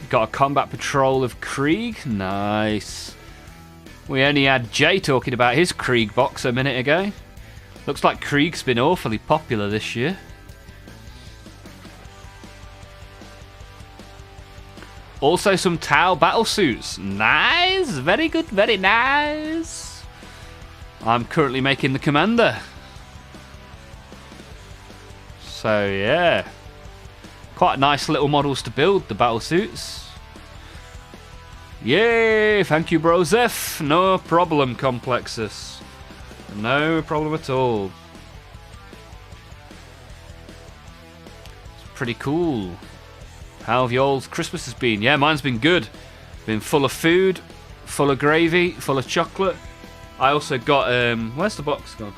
Got a combat patrol of Krieg. Nice. We only had Jay talking about his Krieg box a minute ago. Looks like Krieg's been awfully popular this year. Also some Tau battlesuits. Nice. Very good. Very nice. I'm currently making the Commander. So yeah. Quite nice little models to build, the battlesuits. Yay! Thank you, Brozef. No problem, Complexus. No problem at all. It's pretty cool. How have y'all's Christmases been? Yeah, mine's been good. Been full of food, full of gravy, full of chocolate. I also got, where's the box gone?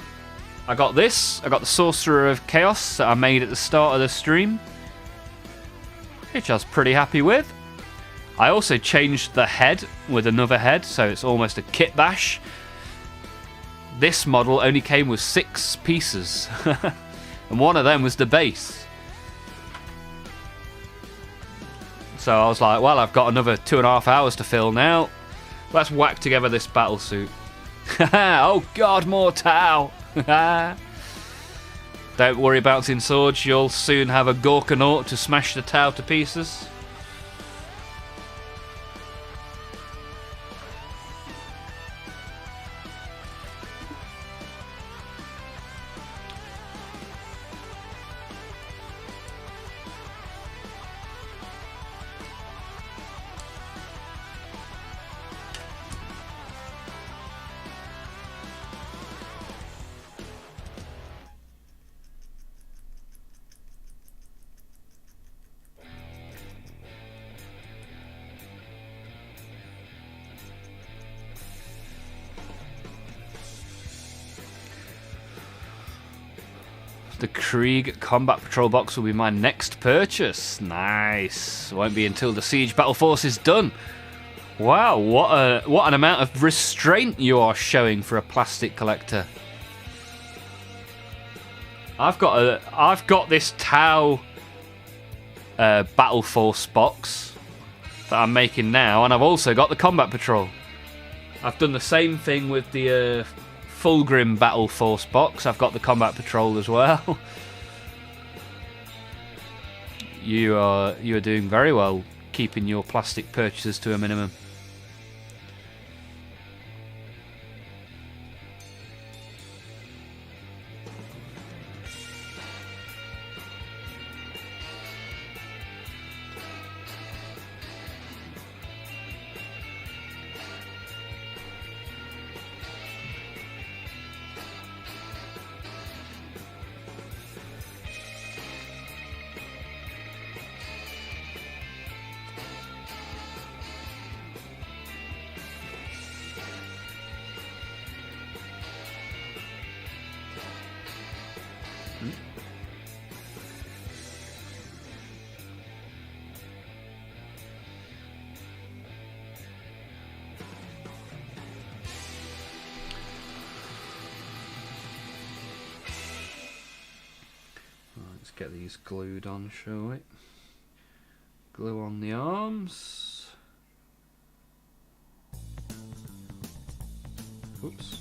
I got this. I got the Sorcerer of Chaos that I made at the start of the stream, which I was pretty happy with. I also changed the head with another head, so it's almost a kit bash. This model only came with 6 pieces, and one of them was the base. So I was like, well, I've got another 2.5 hours to fill now. Let's whack together this battlesuit. Oh god, more Tau! Don't worry, bouncing swords, you'll soon have a Gorkanaut to smash the Tau to pieces. The Krieg Combat Patrol box will be my next purchase. Nice. Won't be until the Siege Battle Force is done. Wow, what an amount of restraint you are showing for a plastic collector. I've got this Tau Battle Force box that I'm making now, and I've also got the Combat Patrol. I've done the same thing with the Fulgrim Battle Force box. I've got the Combat Patrol as well. You are doing very well, keeping your plastic purchases to a minimum. Let's get these glued on, shall we? Glue on the arms. Oops.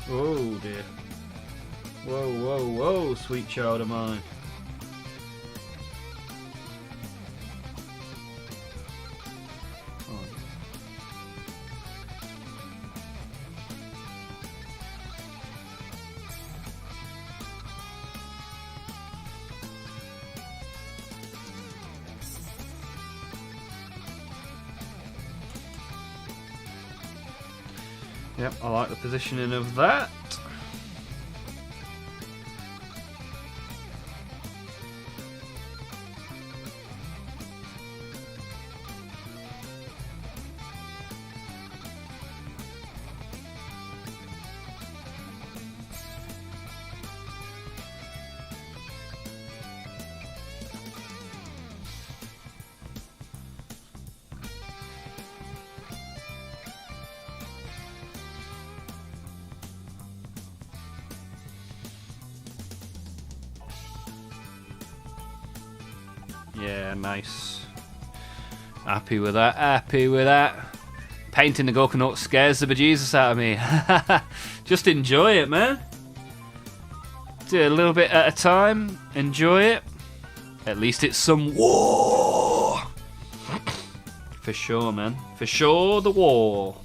Oh dear. Whoa, whoa, whoa, sweet child of mine. Yep, I like the positioning of that. Yeah, nice. Happy with that, happy with that. Painting the Gorkanaut scares the bejesus out of me. Just enjoy it, man. Do it a little bit at a time. Enjoy it. At least it's some war. For sure, man. For sure, the war.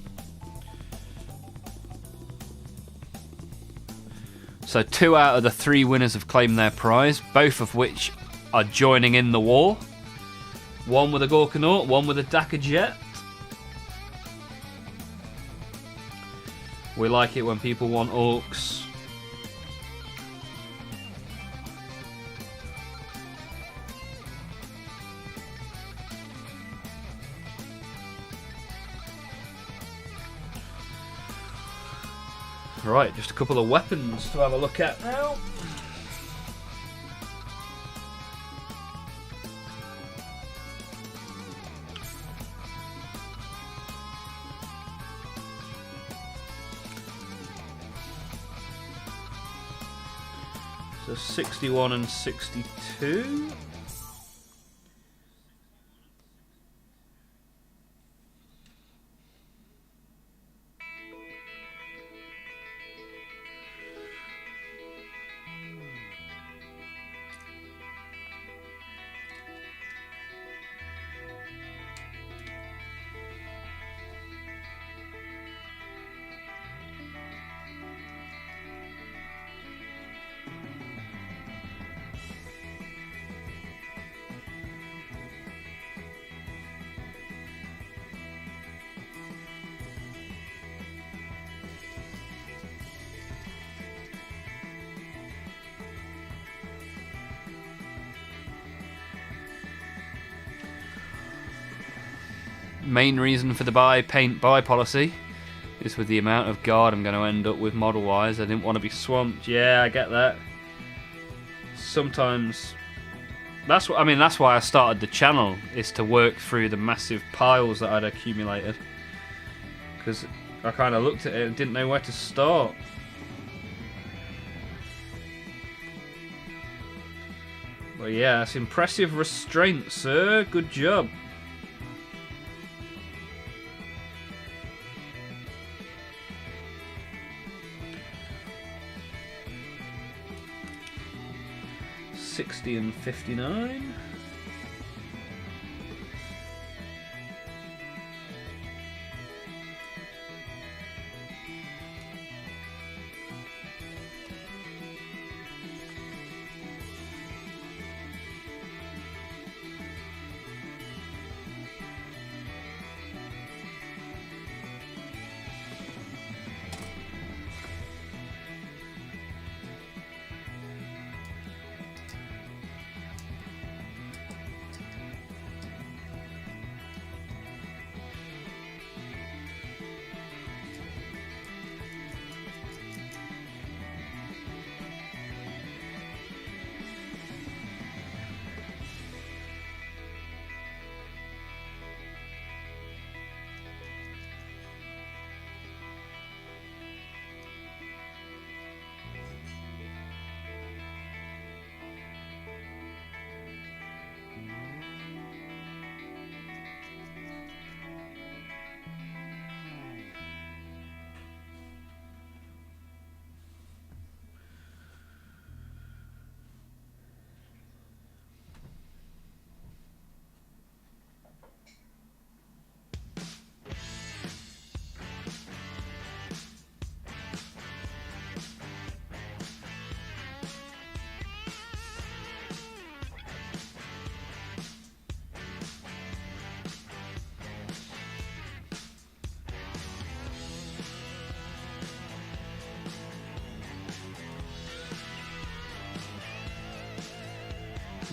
So 2 out of the 3 winners have claimed their prize, both of which are joining in the war. One with a Gorkanaut, one with a Dakka jet. We like it when people want orcs. Right, just a couple of weapons to have a look at now. So 61 and 62. Main reason for the buy policy is with the amount of guard I'm going to end up with model wise. I didn't want to be swamped. Yeah, I get that. Sometimes that's why I started the channel, is to work through the massive piles that I'd accumulated. because I kind of looked at it and didn't know where to start. But yeah, it's impressive restraint, sir. Good job. $60 and $59.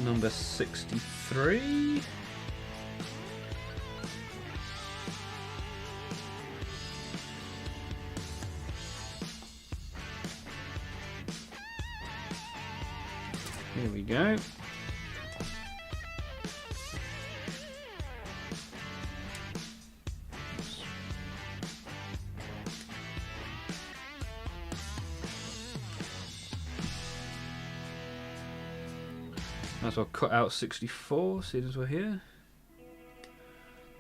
Number 63. Here we go. Might as well cut out 64, seeing as we're here.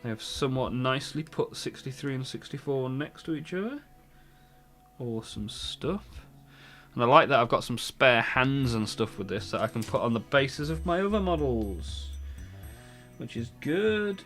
They have somewhat nicely put 63 and 64 next to each other. Awesome stuff. And I like that I've got some spare hands and stuff with this that I can put on the bases of my other models, which is good.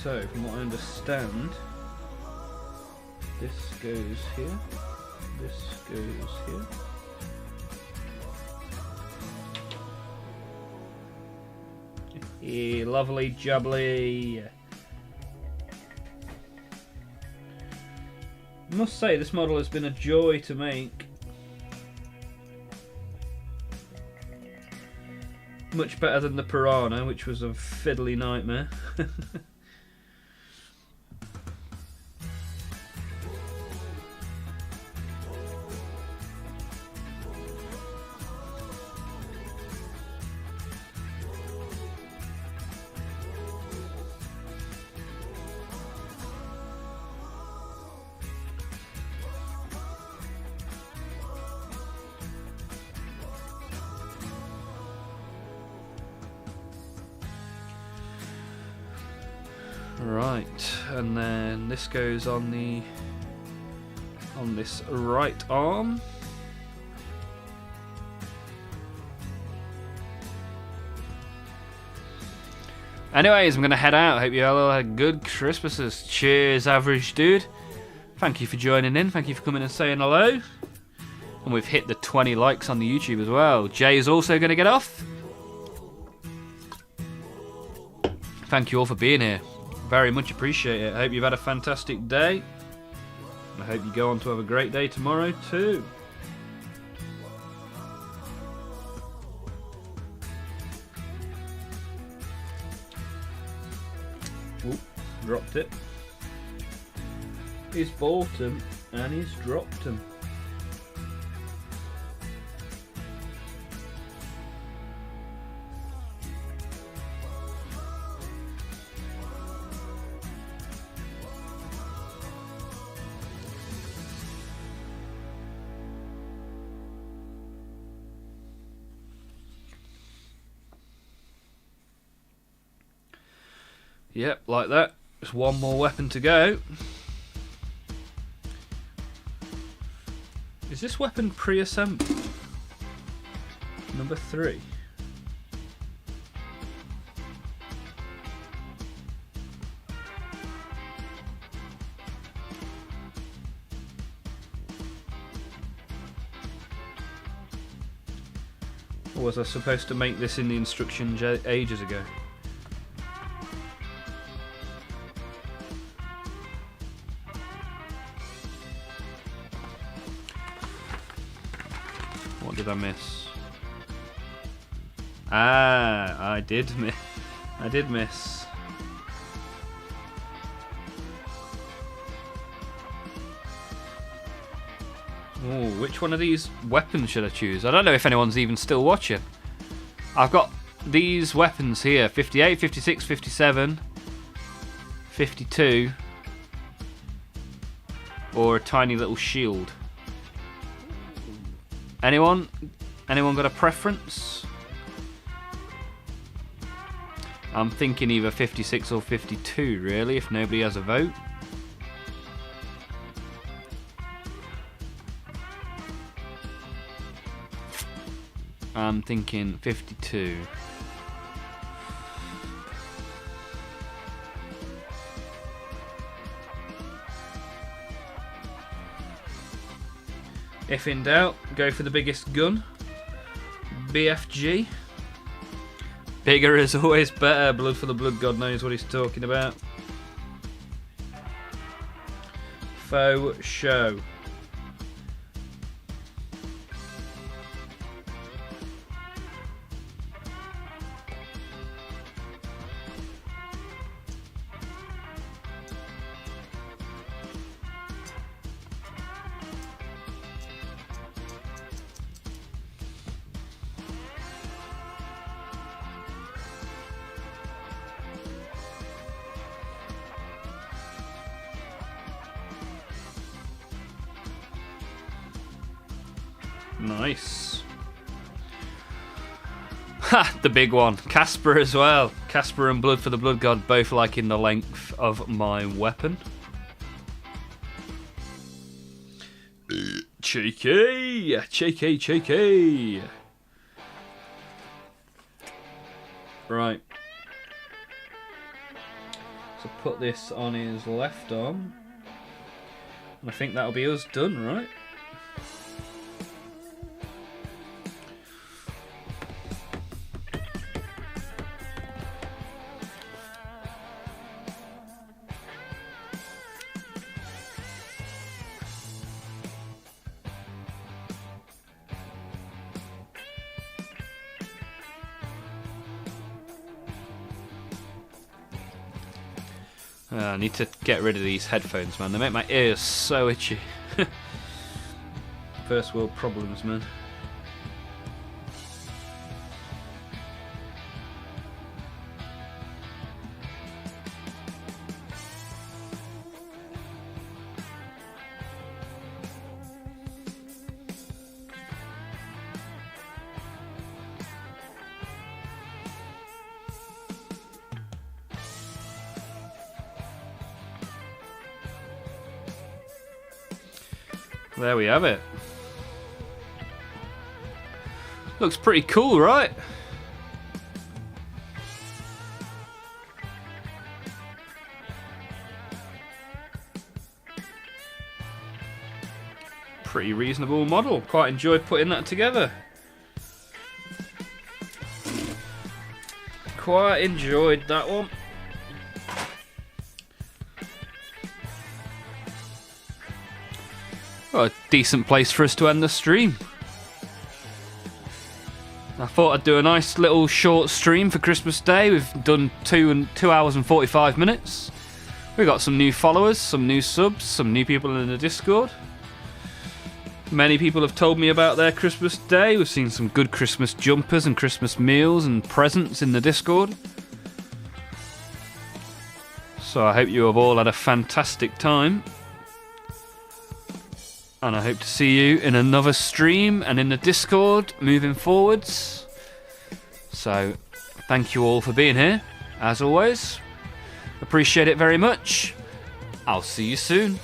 So, from what I understand, this goes here, this goes here. Hey, lovely jubbly. I must say, this model has been a joy to make. Much better than the Piranha, which was a fiddly nightmare. Right, and then this goes on this right arm. Anyways, I'm gonna head out. Hope you all had good Christmases. Cheers, average dude. Thank you for joining in. Thank you for coming and saying hello. And we've hit the 20 likes on the YouTube as well. Jay is also gonna get off. Thank you all for being here. Very much appreciate it. I hope you've had a fantastic day. And I hope you go on to have a great day tomorrow too. Oop, dropped it. He's bought them and he's dropped them. Yep, like that. Just one more weapon to go. Is this weapon pre-assembled? Number 3. Or was I supposed to make this in the instructions ages ago? What did I miss? Ah, I did miss. I did miss. Ooh, which one of these weapons should I choose? I don't know if anyone's even still watching. I've got these weapons here: 58, 56, 57, 52, or a tiny little shield. Anyone? Anyone got a preference? I'm thinking either 56 or 52, really, if nobody has a vote. I'm thinking 52. If in doubt, go for the biggest gun. BFG. Bigger is always better. Blood for the blood, God knows what he's talking about. Faux show. Nice. Ha! The big one. Casper as well. Casper and Blood for the Blood God both liking the length of my weapon. Cheeky! Cheeky, cheeky! Right. So put this on his left arm. And I think that'll be us done, right? I need to get rid of these headphones, man. They make my ears so itchy. First world problems, man. There we have it. Looks pretty cool, right? Pretty reasonable model. Quite enjoyed putting that together. Quite enjoyed that one. Well, a decent place for us to end the stream. I I thought I'd do a nice little short stream for Christmas Day. We've done 2 hours and 45 minutes. We got some new followers, some new subs, some new people in the Discord. Many people have told me about their Christmas Day. We've seen some good Christmas jumpers and Christmas meals and presents in the Discord. So I hope you have all had a fantastic time. And I hope to see you in another stream and in the Discord moving forwards. So thank you all for being here, as always. Appreciate it very much. I'll see you soon.